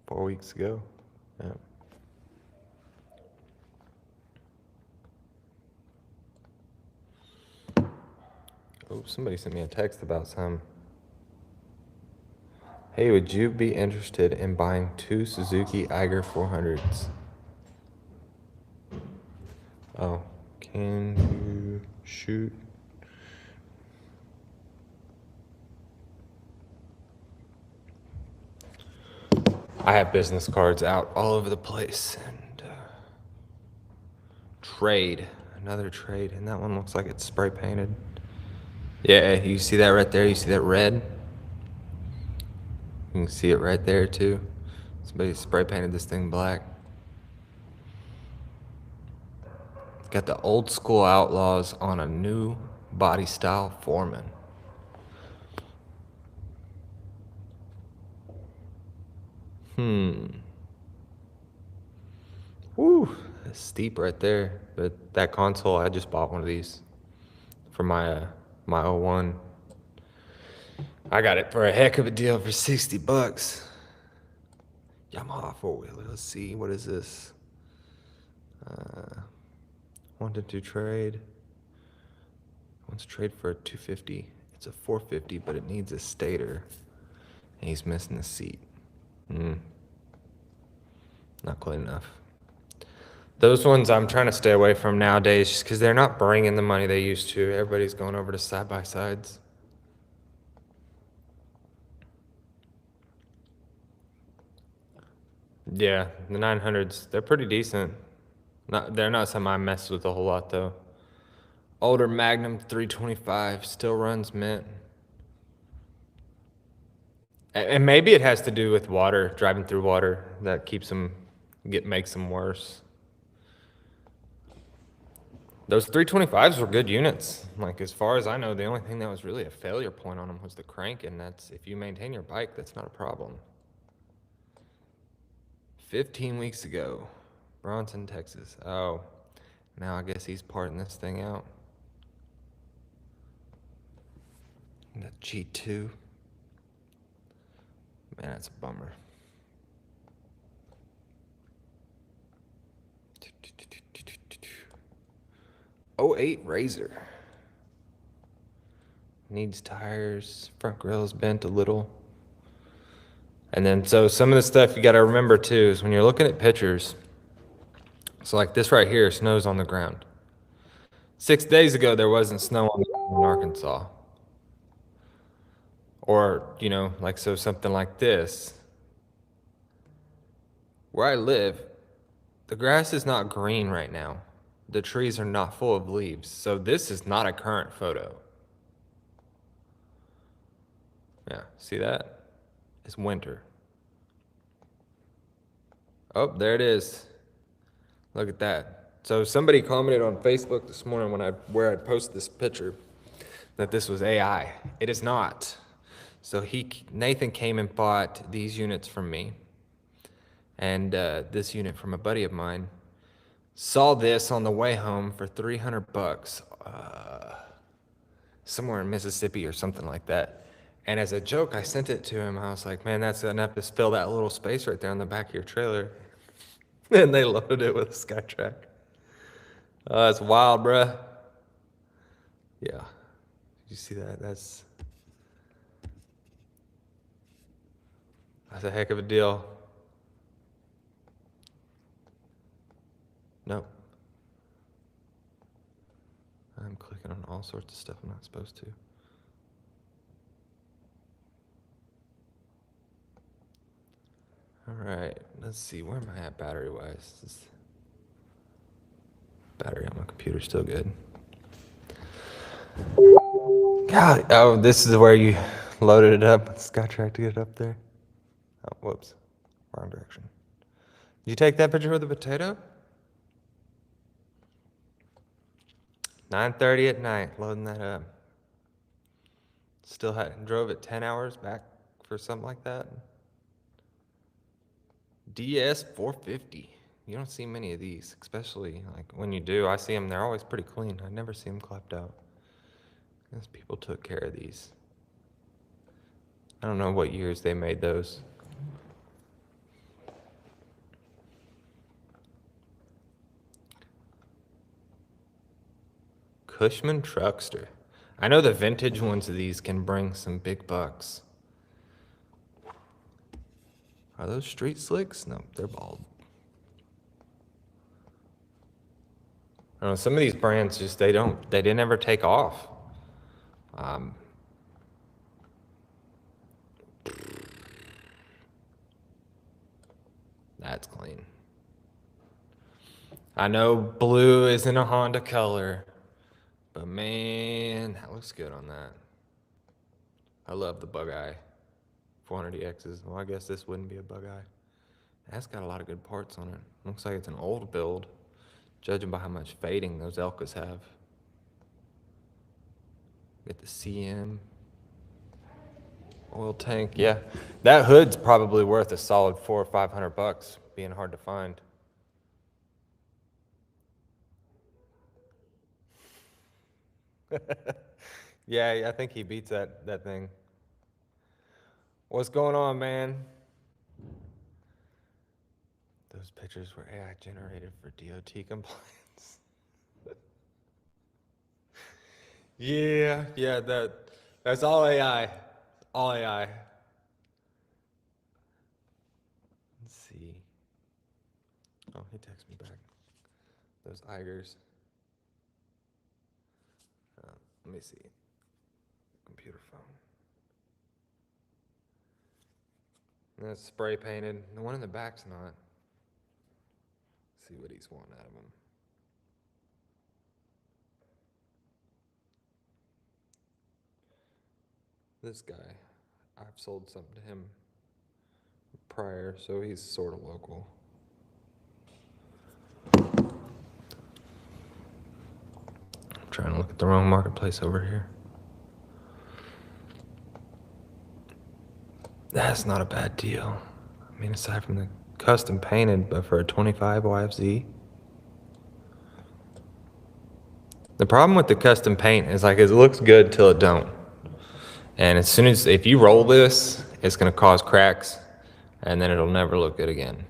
4 weeks ago. Yeah. Oh, somebody sent me a text about some. Hey, would you be interested in buying 2 Suzuki Eiger 400s? Oh, can you shoot? I have business cards out all over the place, and trade, another trade, and that one looks like it's spray painted. Yeah, you see that right there? You see that red? You can see it right there too. Somebody spray painted this thing black. Got the old school Outlaws on a new body style Foreman. Woo, that's steep right there. But that console, I just bought one of these for my 01. I got it for a heck of a deal for 60 bucks. Yamaha four-wheeler. Let's see, what is this? Wanted to trade. Wants to trade for a 250. It's a 450, but it needs a stator. And he's missing the seat. Not quite enough. Those ones I'm trying to stay away from nowadays just because they're not bringing the money they used to. Everybody's going over to side-by-sides. Yeah, the 900s, they're pretty decent. They're not something I mess with a whole lot, though. Older Magnum 325 still runs mint. And maybe it has to do with water, driving through water, that makes them worse. Those 325s were good units. Like, as far as I know, the only thing that was really a failure point on them was the crank, and that's, if you maintain your bike, that's not a problem. 15 weeks ago, Bronson, Texas. Oh, now I guess he's parting this thing out. The G2. Man, that's a bummer. '08 Razor. Needs tires. Front grill is bent a little. And then, so some of the stuff you got to remember too is when you're looking at pictures. So like this right here, snow's on the ground. 6 days ago, there wasn't snow on the ground in Arkansas. Or, like, so something like this. Where I live, the grass is not green right now. The trees are not full of leaves. So this is not a current photo. Yeah, see that? It's winter. Oh, there it is. Look at that. So somebody commented on Facebook this morning where I posted this picture that this was AI. It is not. So Nathan came and bought these units from me, and this unit from a buddy of mine. Saw this on the way home for $300, somewhere in Mississippi or something like that. And as a joke, I sent it to him. I was like, man, that's enough to fill that little space right there on the back of your trailer. And they loaded it with a SkyTrack. Oh, that's wild, bruh. Yeah. Did you see that? That's a heck of a deal. Nope. I'm clicking on all sorts of stuff I'm not supposed to. All right, let's see. Where am I at battery-wise? Battery on my computer's still good. God, oh, this is where you loaded it up with SkyTrack to get it up there. Oh, whoops, wrong direction. Did you take that picture with the potato? 9:30 at night, loading that up. Still drove it 10 hours back for something like that. DS450. You don't see many of these, especially like when you do. I see them, they're always pretty clean. I never see them clapped out. Guess people took care of these. I don't know what years they made those. Cushman Truckster. I know the vintage ones of these can bring some big bucks. Are those street slicks? No, they're bald. I don't know, some of these brands just, they didn't ever take off. That's clean. I know blue isn't a Honda color, but man, that looks good on that. I love the Bug Eye 400EXs. Well, I guess this wouldn't be a Bug Eye. That's got a lot of good parts on it. Looks like it's an old build, judging by how much fading those Elkas have. Get the CM. Oil tank, yeah. That hood's probably worth a solid $400 or $500, being hard to find. Yeah, I think he beats that thing. What's going on, man? Those pictures were AI generated for DOT compliance. Yeah, that's all AI. All AI. Let's see. Oh, he texted me back. Those Eigers. Let me see. Computer phone. And that's spray painted. The one in the back's not. Let's see what he's wanting out of him. This guy, I've sold something to him prior, so he's sort of local. I'm trying to look at the wrong marketplace over here. That's not a bad deal. I mean, aside from the custom painted, but for a 25 YFZ. The problem with the custom paint is like it looks good till it don't. And as soon as, if you roll this, it's gonna cause cracks and then it'll never look good again.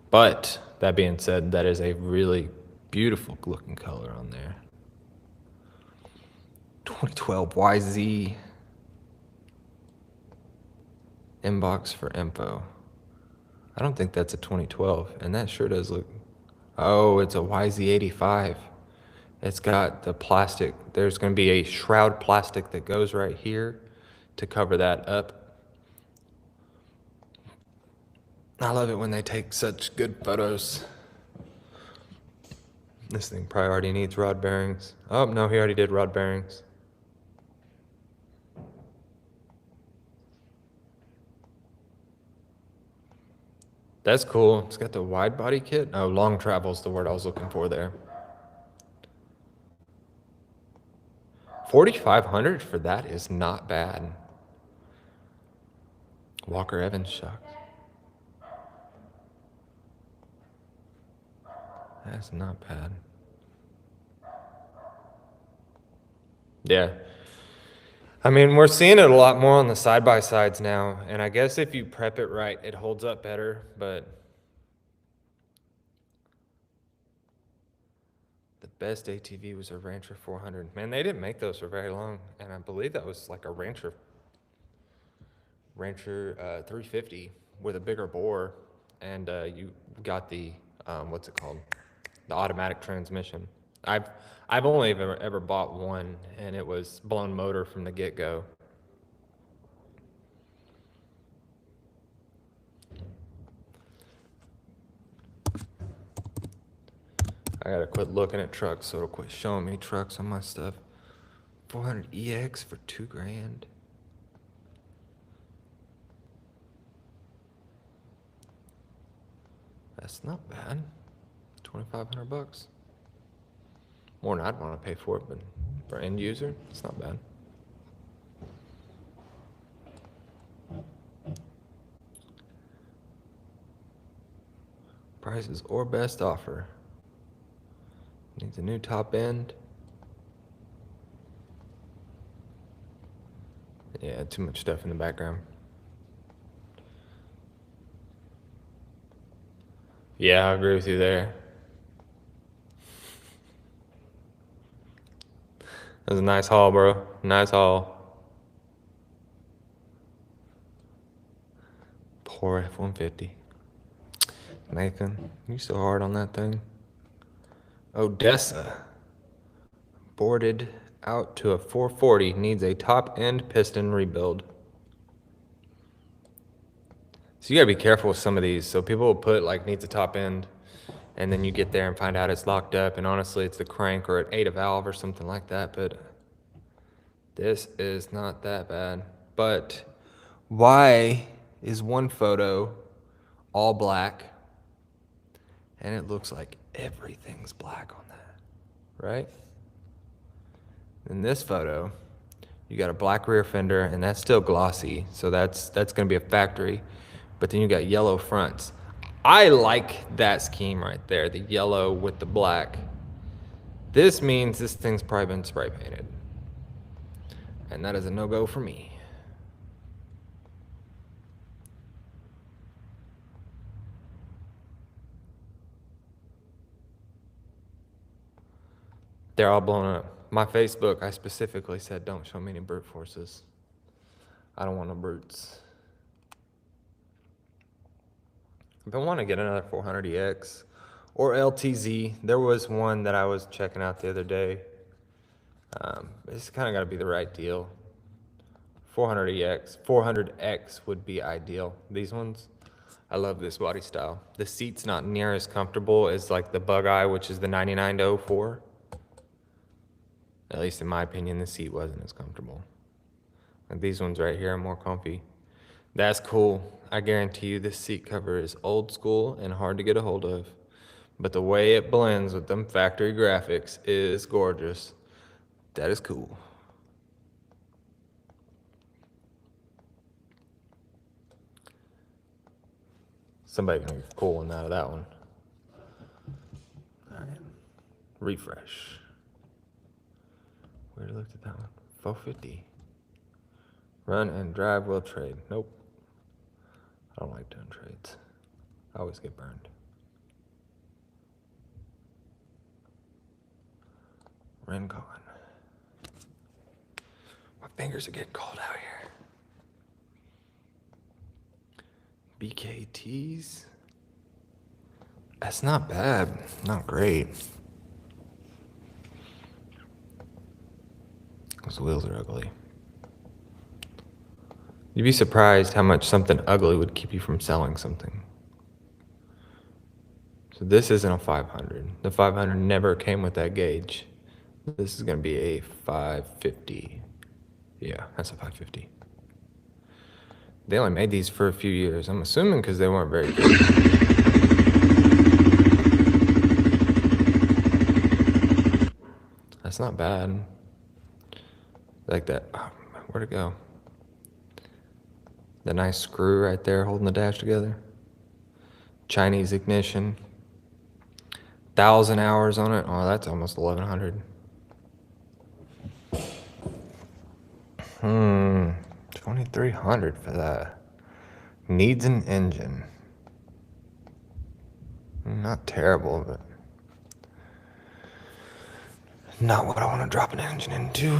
But that being said, that is a really beautiful looking color on there. 2012 YZ. Inbox for info. I don't think that's a 2012, and that sure does look. Oh, it's a YZ85. It's got the plastic. There's going to be a shroud plastic that goes right here to cover that up. I love it when they take such good photos. This thing probably already needs rod bearings. Oh, no, he already did rod bearings. That's cool. It's got the wide body kit. Oh, long travel is the word I was looking for there. 4,500 for that is not bad. Walker Evans shocks. That's not bad. Yeah. I mean, we're seeing it a lot more on the side-by-sides now, and I guess if you prep it right, it holds up better, but the best ATV was a Rancher 400. Man, they didn't make those for very long, and I believe that was like a Rancher 350 with a bigger bore, and you got the, what's it called? The automatic transmission. I've only ever bought one, and it was blown motor from the get-go. I gotta quit looking at trucks so it'll quit showing me trucks on my stuff. 400 EX for $2,000. That's not bad. 2,500 bucks. More than I'd want to pay for it, but for end user, it's not bad. Prices or best offer. Needs a new top end. Yeah, too much stuff in the background. Yeah, I agree with you there. That was a nice haul, bro. Nice haul. Poor F-150. Nathan, you so hard on that thing. Odessa. Boarded out to a 440. Needs a top end piston rebuild. So you gotta be careful with some of these. So people will put like needs a top end, and then you get there and find out it's locked up, and honestly it's the crank or it ate a valve or something like that, but this is not that bad. But why is one photo all black and it looks like everything's black on that, right? In this photo, you got a black rear fender and that's still glossy, so that's gonna be a factory, but then you got yellow fronts. I like that scheme right there, the yellow with the black. This means this thing's probably been spray painted, and that is a no-go for me. They're all blown up. My Facebook, I specifically said, don't show me any brute forces. I don't want no brutes. If I want to get another 400EX or LTZ, there was one that I was checking out the other day. It's kind of got to be the right deal. 400EX, 400X would be ideal. These ones, I love this body style. The seat's not near as comfortable as like the Bug Eye, which is the 99-04. At least in my opinion, the seat wasn't as comfortable. And these ones right here are more comfy. That's cool. I guarantee you this seat cover is old school and hard to get a hold of. But the way it blends with them factory graphics is gorgeous. That is cool. Somebody gonna get a cool one out of that one. All right. Refresh. We already looked at that one. 450. Run and drive will trade. Nope. I don't like doing trades. I always get burned. Rincon. fingers are getting cold out here. BKTs. That's not bad. Not great. Those wheels are ugly. You'd be surprised how much something ugly would keep you from selling something. So this isn't a 500. The 500 never came with that gauge. This is going to be a 550. Yeah, that's a 550. They only made these for a few years. I'm assuming because they weren't very good. That's not bad. Like that. Where'd it go? The nice screw right there holding the dash together. Chinese ignition. 1,000 hours on it. Oh, that's almost 1,100. 2,300 for that. Needs an engine. Not terrible, but not what I want to drop an engine into.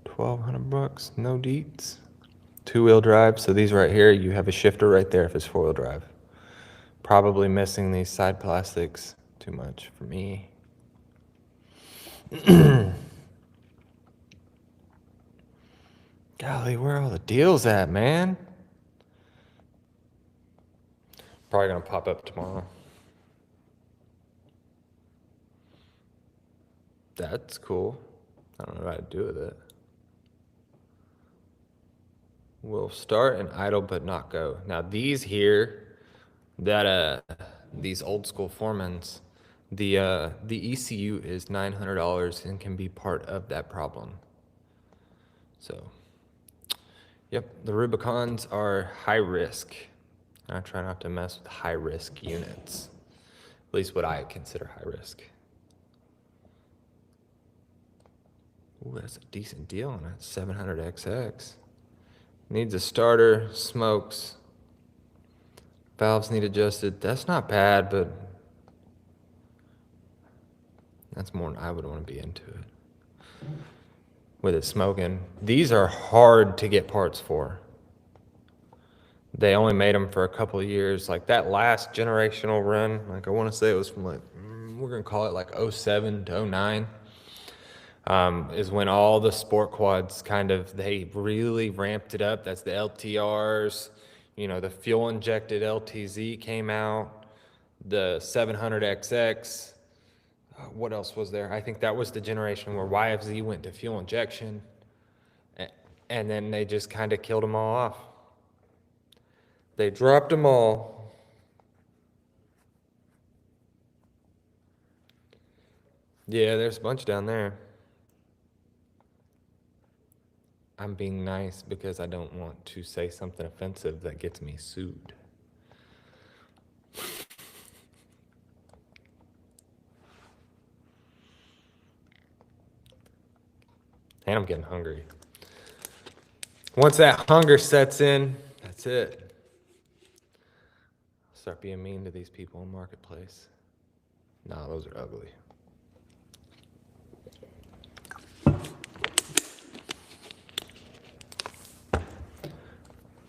$1,200, no deets. 2-wheel drive, so these right here, you have a shifter right there if it's 4-wheel drive. Probably missing these side plastics too much for me. Golly, where are all the deals at, man? Probably gonna pop up tomorrow. That's cool. I don't know how to do with it. Will start and idle but not go. Now these here, these old school Foremans, the ECU is $900 and can be part of that problem. So, yep, the Rubicons are high risk. I try not to mess with high risk units, at least what I consider high risk. Ooh, that's a decent deal on it. 700XX. Needs a starter, smokes. Valves need adjusted. That's not bad, but that's more than I would want to be into it. With it smoking. These are hard to get parts for. They only made them for a couple of years. Like that last generational run, like I want to say it was from like, we're going to call it like 07 to 09. Is when all the sport quads they really ramped it up. That's the LTRs, the fuel injected LTZ came out, the 700XX. What else was there? I think that was the generation where YFZ went to fuel injection, and then they just kind of killed them all off. They dropped them all. Yeah, there's a bunch down there. I'm being nice because I don't want to say something offensive that gets me sued. And I'm getting hungry. Once that hunger sets in, that's it. I'll start being mean to these people in Marketplace. Nah, those are ugly.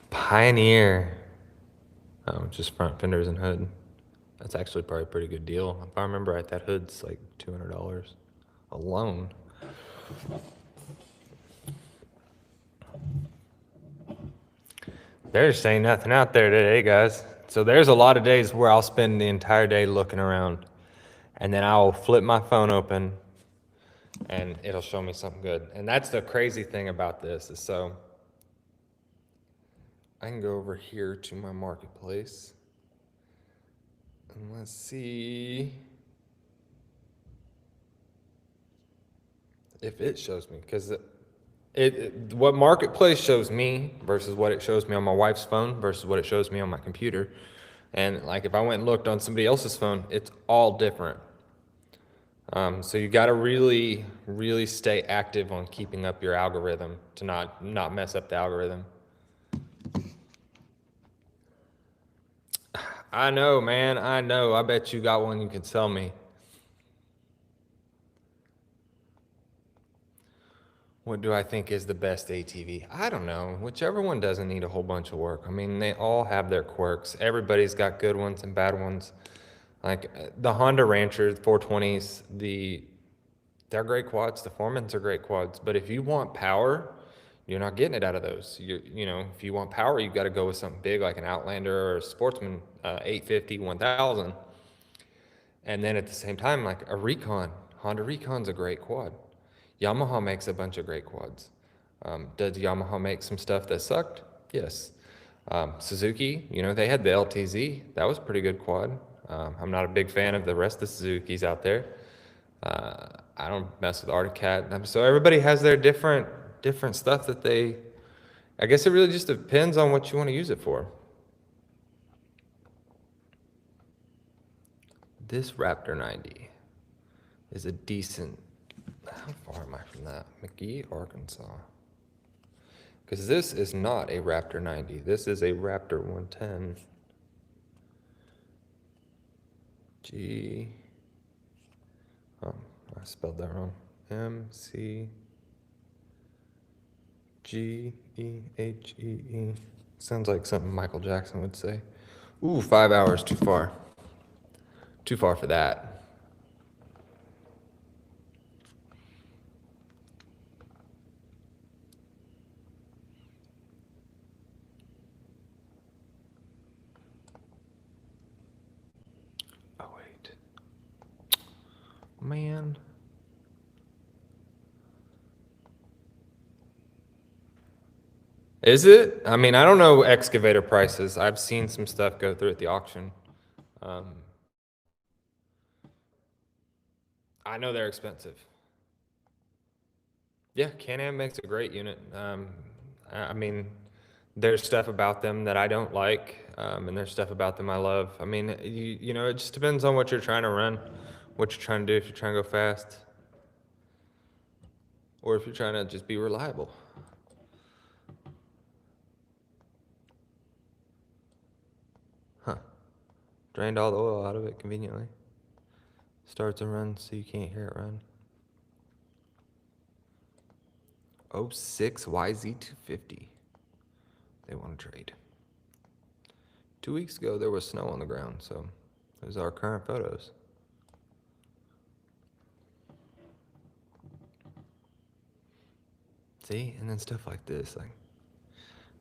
Pioneer. Oh, just front fenders and hood. That's actually probably a pretty good deal. If I remember right, that hood's like $200 alone. They're just ain't nothing out there today, guys. So there's a lot of days where I'll spend the entire day looking around, and then I'll flip my phone open, and it'll show me something good. And that's the crazy thing about this is so I can go over here to my Marketplace, and let's see if it shows me, because what Marketplace shows me versus what it shows me on my wife's phone versus what it shows me on my computer. And like if I went and looked on somebody else's phone, it's all different. So you got to really, really stay active on keeping up your algorithm to not mess up the algorithm. I know, man. I know. I bet you got one you could sell me. What do I think is the best ATV? I don't know. Whichever one doesn't need a whole bunch of work. I mean, they all have their quirks. Everybody's got good ones and bad ones. Like the Honda Rancher 420s, they're great quads. The Foremans are great quads. But if you want power, you're not getting it out of those. If you want power, you've got to go with something big like an Outlander or a Sportsman 850, 1000. And then at the same time, like a Recon, Honda Recon's a great quad. Yamaha makes a bunch of great quads. Does Yamaha make some stuff that sucked? Yes. Suzuki, they had the LTZ. That was a pretty good quad. I'm not a big fan of the rest of the Suzukis out there. I don't mess with Arctic Cat. So everybody has their different stuff that they. I guess it really just depends on what you want to use it for. This Raptor 90 is a decent. How far am I from that? McGee, Arkansas. Because this is not a Raptor 90. This is a Raptor 110. Oh, I spelled that wrong. MCGEHEE. Sounds like something Michael Jackson would say. Ooh, 5 hours, too far. Too far for that. Oh, wait. Man. Is it? I mean, I don't know excavator prices. I've seen some stuff go through at the auction. I know they're expensive. Yeah, Can-Am makes a great unit. I mean, there's stuff about them that I don't like, and there's stuff about them I love. I mean, it just depends on what you're trying to run, what you're trying to do, if you're trying to go fast, or if you're trying to just be reliable. Huh. Drained all the oil out of it conveniently. Starts and runs so you can't hear it run. 06 YZ250. They want to trade. 2 weeks ago, there was snow on the ground, so those are our current photos. See? And then stuff like this, like,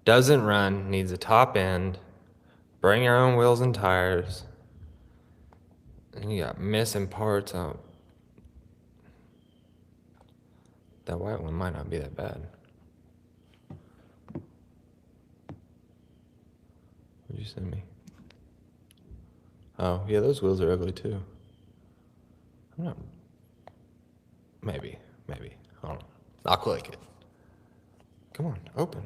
doesn't run, needs a top end, bring your own wheels and tires, and you got missing parts out. That white one might not be that bad. What'd you send me? Oh, yeah, those wheels are ugly too. I'm not. Maybe. I don't know. I'll click it. Come on, open.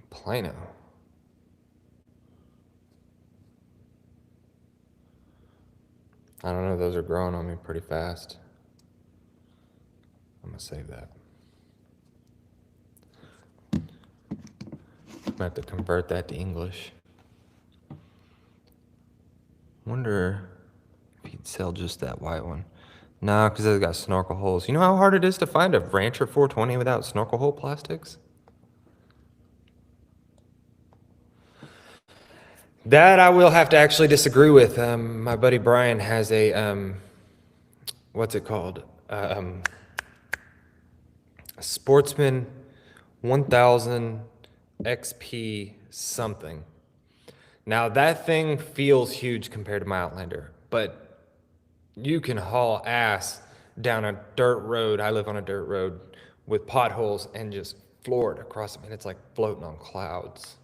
Plano. I don't know, those are growing on me pretty fast. I'm gonna save that. I'm gonna have to convert that to English. Wonder if he'd sell just that white one. No, because it's got snorkel holes. You know how hard it is to find a Rancher 420 without snorkel hole plastics? That I will have to actually disagree with. My buddy Brian has a, what's it called? A Sportsman 1000 XP something. Now that thing feels huge compared to my Outlander, but you can haul ass down a dirt road. I live on a dirt road with potholes and just floor it across them, and it's like floating on clouds.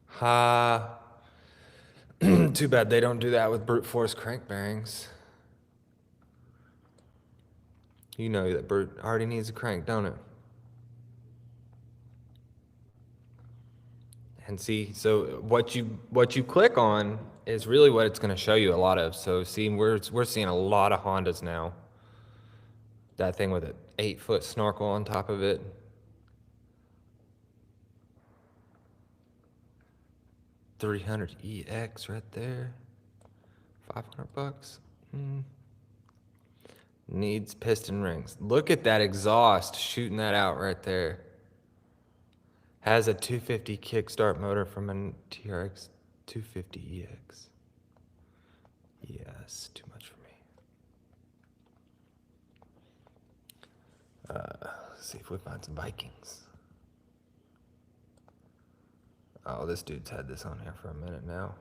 Ha. Too bad they don't do that with brute force crank bearings. You know that brute already needs a crank, don't it? And see, so what you click on is really what it's going to show you a lot of. So see, we're seeing a lot of Hondas now. That thing with an 8-foot snorkel on top of it. $300 EX right there. $500. Needs piston rings. Look at that exhaust shooting that out right there. Has a 250 kickstart motor from a TRX 250EX. Yes, too much for me. Let's see if we find some Vikings. Oh, this dude's had this on here for a minute now.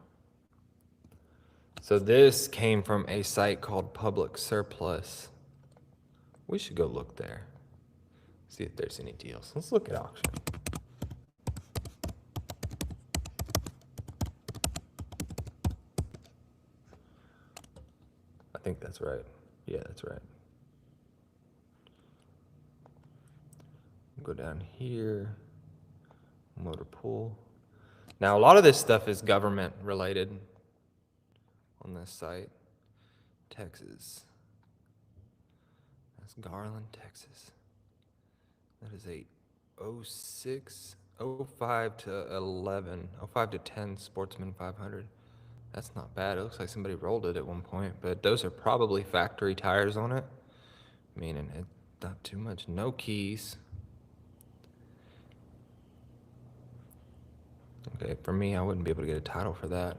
So this came from a site called Public Surplus. We should go look there. See if there's any deals. Let's look at auction. I think that's right. Yeah, that's right. Go down here. Motor pool. Now, a lot of this stuff is government related on this site. Texas. That's Garland, Texas. That is a 06, 05 to 11, 05 to 10 Sportsman 500. That's not bad. It looks like somebody rolled it at one point, but those are probably factory tires on it, meaning it's not too much. No keys. Okay, for me, I wouldn't be able to get a title for that.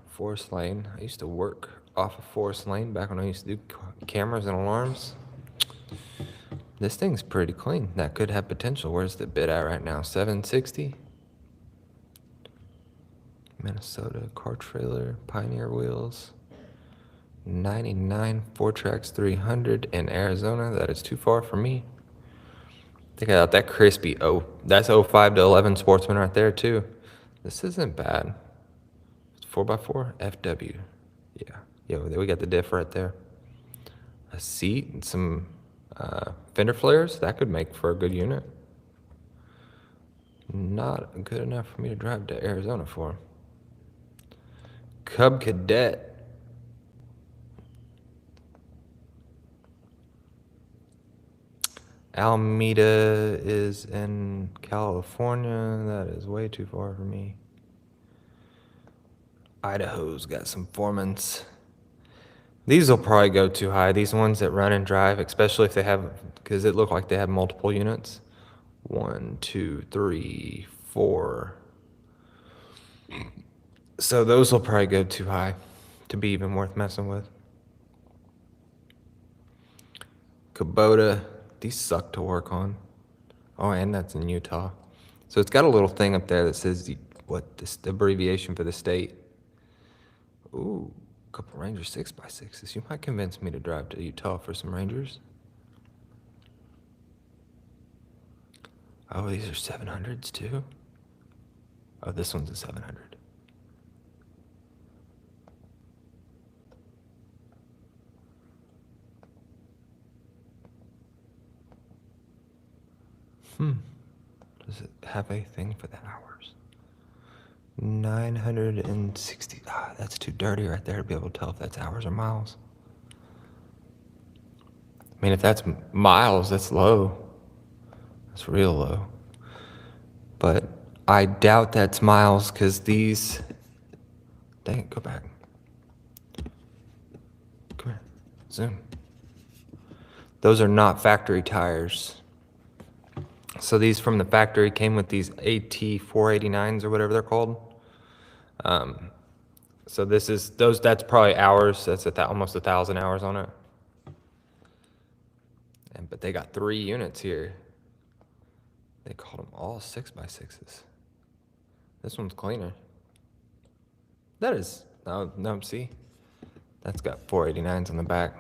Forest Lane. I used to work off of Forest Lane back when I used to do cameras and alarms. This thing's pretty clean. That could have potential. Where's the bid at right now? 760. Minnesota car trailer, Pioneer wheels. 99 4Trax 300 in Arizona. That is too far for me. I think I got that crispy. Oh, that's 05 to 11 Sportsman right there too. This isn't bad. It's 4x4 FW. Yeah, we got the diff right there. A seat and some fender flares. That could make for a good unit. Not good enough for me to drive to Arizona for. Cub Cadet. Alameda is in California. That is way too far for me. Idaho's got some Foremans. These will probably go too high. These ones that run and drive, especially if they have, because it looked like they have multiple units. 1, 2, 3, 4. So those will probably go too high to be even worth messing with. Kubota. These suck to work on. Oh, and that's in Utah. So it's got a little thing up there that says the abbreviation for the state. Ooh, a couple Ranger 6x6s. You might convince me to drive to Utah for some Rangers. Oh, these are 700s too? Oh, this one's a 700. Does it have a thing for the hours? 960. Ah, that's too dirty right there to be able to tell if that's hours or miles. I mean, if that's miles, that's low. That's real low. But I doubt that's miles because these. Dang it, go back. Come here. Zoom. Those are not factory tires. So these from the factory came with these AT 489s or whatever they're called. So this is those. That's probably hours. That's almost 1,000 hours on it. But they got 3 units here. They called them all 6x6s. This one's cleaner. That is no. See, that's got 489s on the back.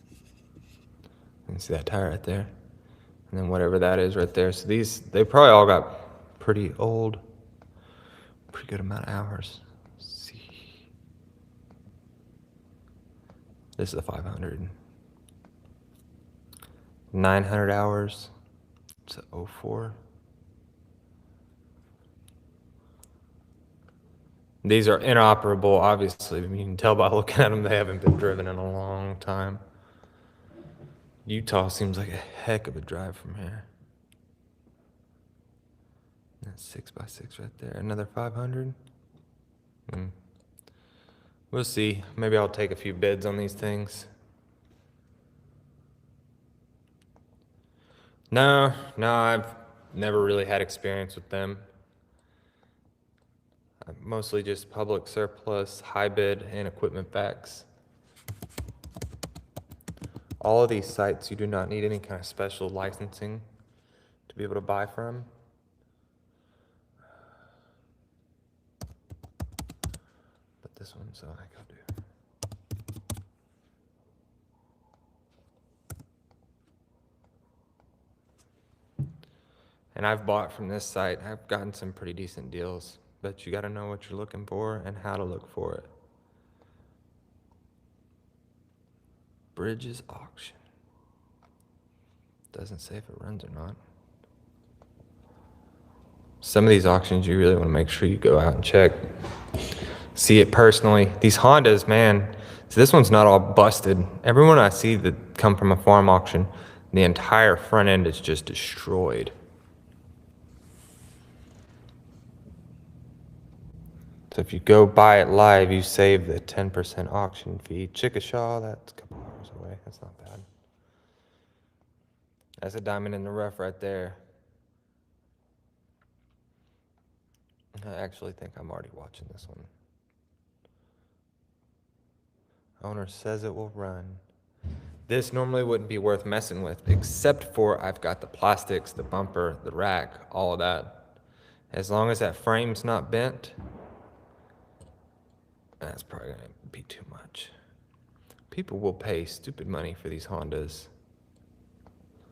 You can see that tire right there. And then whatever that is right there. So they probably all got pretty old, pretty good amount of hours. Let's see. This is a 500. 900 hours. It's a 04. These are inoperable, obviously. You can tell by looking at them, they haven't been driven in a long time. Utah seems like a heck of a drive from here. That's 6x6 right there. Another 500. We'll see. Maybe I'll take a few bids on these things. No, I've never really had experience with them. Mostly just public surplus, high bid, and equipment facts. All of these sites, you do not need any kind of special licensing to be able to buy from. But this one's I can do. And I've bought from this site. I've gotten some pretty decent deals, but you got to know what you're looking for and how to look for it. Bridges auction. Doesn't say if it runs or not. Some of these auctions, you really want to make sure you go out and check. See it personally. These Hondas, man, so this one's not all busted. Everyone I see that come from a farm auction, the entire front end is just destroyed. So if you go buy it live, you save the 10% auction fee. Chickasha, that's a couple hours away. That's not bad. That's a diamond in the rough right there. I actually think I'm already watching this one. Owner says it will run. This normally wouldn't be worth messing with, except for I've got the plastics, the bumper, the rack, all of that. As long as that frame's not bent, that's probably gonna be too much. People will pay stupid money for these Hondas.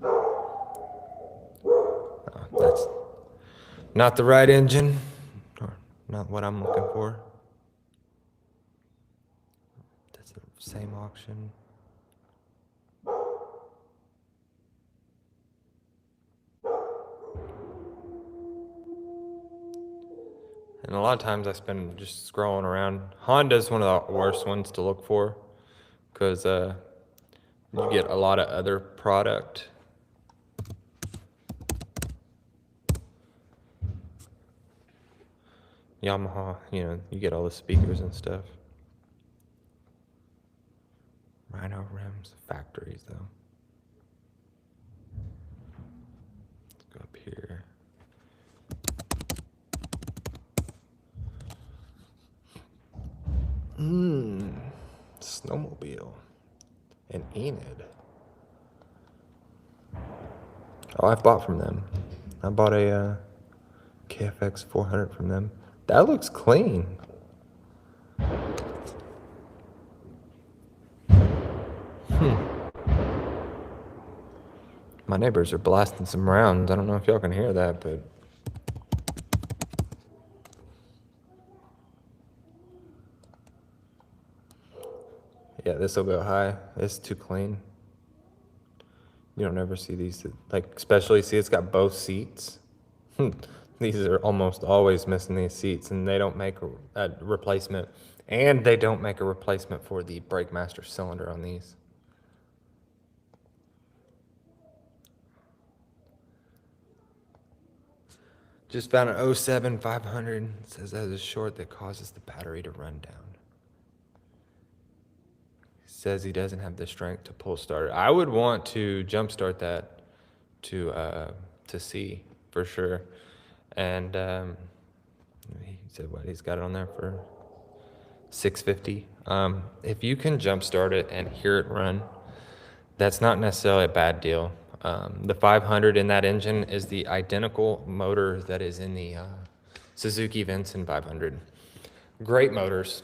Oh, that's not the right engine, or not what I'm looking for. That's the same auction. And a lot of times I spend just scrolling around. Honda's one of the worst ones to look for because you get a lot of other product. Yamaha, you get all the speakers and stuff. Rhino rims, factories though. Let's go up here. Snowmobile. And Enid. Oh, I've bought from them. I bought a KFX 400 from them. That looks clean. My neighbors are blasting some rounds. I don't know if y'all can hear that, but yeah, this will go high. It's too clean. You don't ever see these, like, especially, see, it's got both seats. These are almost always missing these seats, and they don't make a replacement. And they don't make a replacement for the BrakeMaster cylinder on these. Just found an 07 500. It says that is a short that causes the battery to run down. Says he doesn't have the strength to pull start it. I would want to jump start that to see for sure. And he said what he's got it on there for $650. If you can jump start it and hear it run, that's not necessarily a bad deal. The 500 in that engine is the identical motor that is in the Suzuki Vincent 500. Great motors.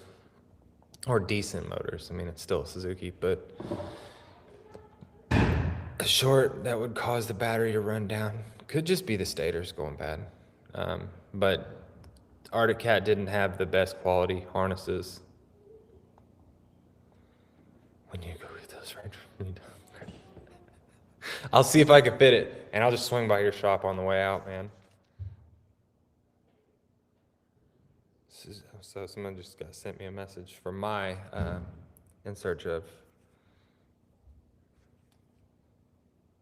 Or decent motors. I mean, it's still a Suzuki, but a short that would cause the battery to run down. Could just be the stators going bad. But Arctic Cat didn't have the best quality harnesses. When you go get those right, I'll see if I can fit it, and I'll just swing by your shop on the way out, man. So someone just sent me a message from my in search of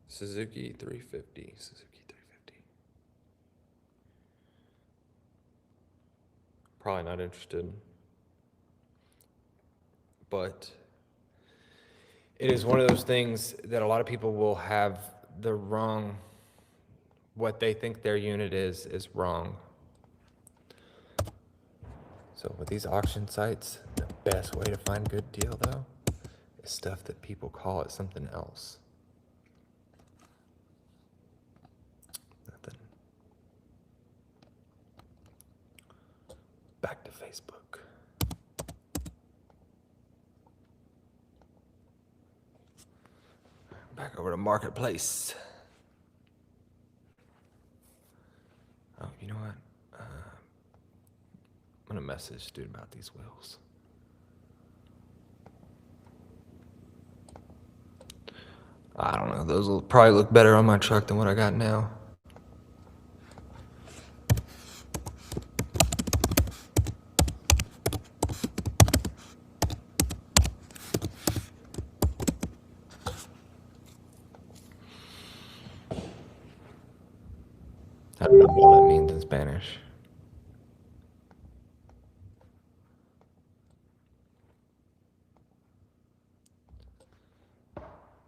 Suzuki 350. Probably not interested. but it is one of those things that a lot of people will have the wrong, what they think their unit is wrong. So with these auction sites, the best way to find good deal though is stuff that people call it something else. Nothing. Back to Facebook. Back over to Marketplace. Oh, you know what? I'm gonna message dude about these wheels. I don't know. Those will probably look better on my truck than what I got now. I don't know what that means in Spanish.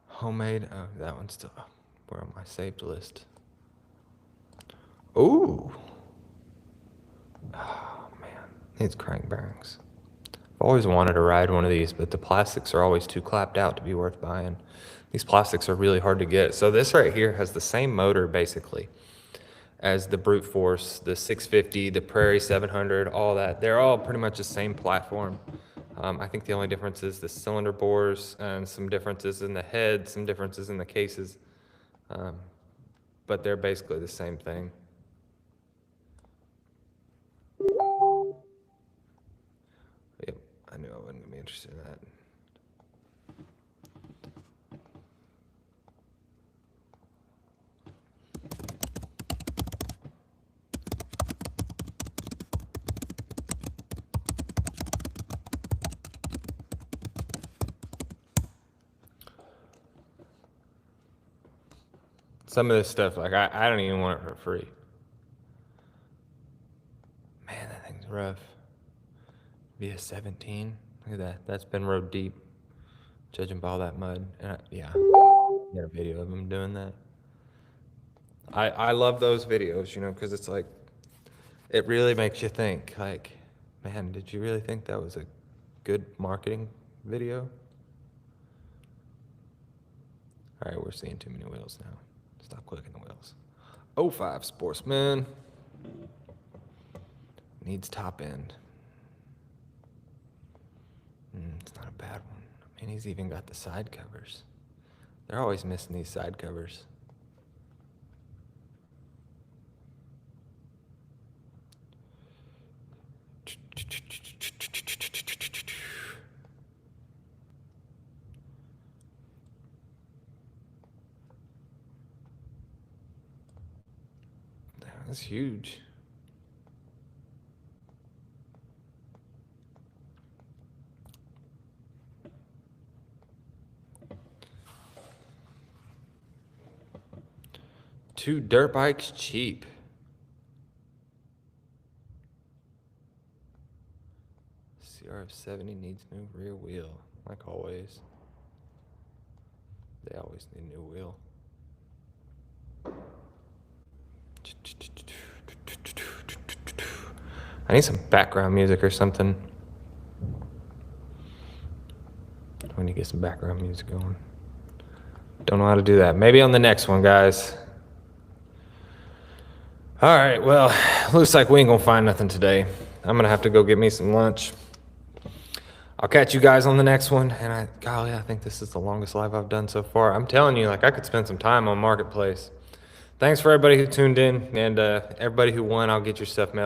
Homemade. Oh, that one's still. Where on my saved list? Ooh. Oh man, needs crank bearings. I've always wanted to ride one of these, but the plastics are always too clapped out to be worth buying. These plastics are really hard to get. So this right here has the same motor basically as the Brute Force, the 650, the Prairie 700, all that. They're all pretty much the same platform. I think the only difference is the cylinder bores and some differences in the head, some differences in the cases. But they're basically the same thing. Yep, I knew I wasn't gonna be interested in that. Some of this stuff, like I don't even want it for free. Man, that thing's rough. VS17, look at that. That's been rode deep, judging by all that mud. And yeah, got a video of him doing that. I love those videos, you know, because it's like, it really makes you think, like, man, did you really think that was a good marketing video? All right, we're seeing too many wheels now. Stop clicking the wheels. 05 Sportsman. Needs top end. It's not a bad one. I mean, he's even got the side covers. They're always missing these side covers. That's huge. Two dirt bikes cheap. CRF70 needs new rear wheel, like always. They always need a new wheel. I need some background music or something. We need to get some background music going. Don't know how to do that. Maybe on the next one, guys. All right, well, looks like we ain't gonna find nothing today. I'm gonna have to go get me some lunch. I'll catch you guys on the next one. And golly, I think this is the longest live I've done so far. I'm telling you, like, I could spend some time on Marketplace. Thanks for everybody who tuned in, and everybody who won, I'll get your stuff mailed.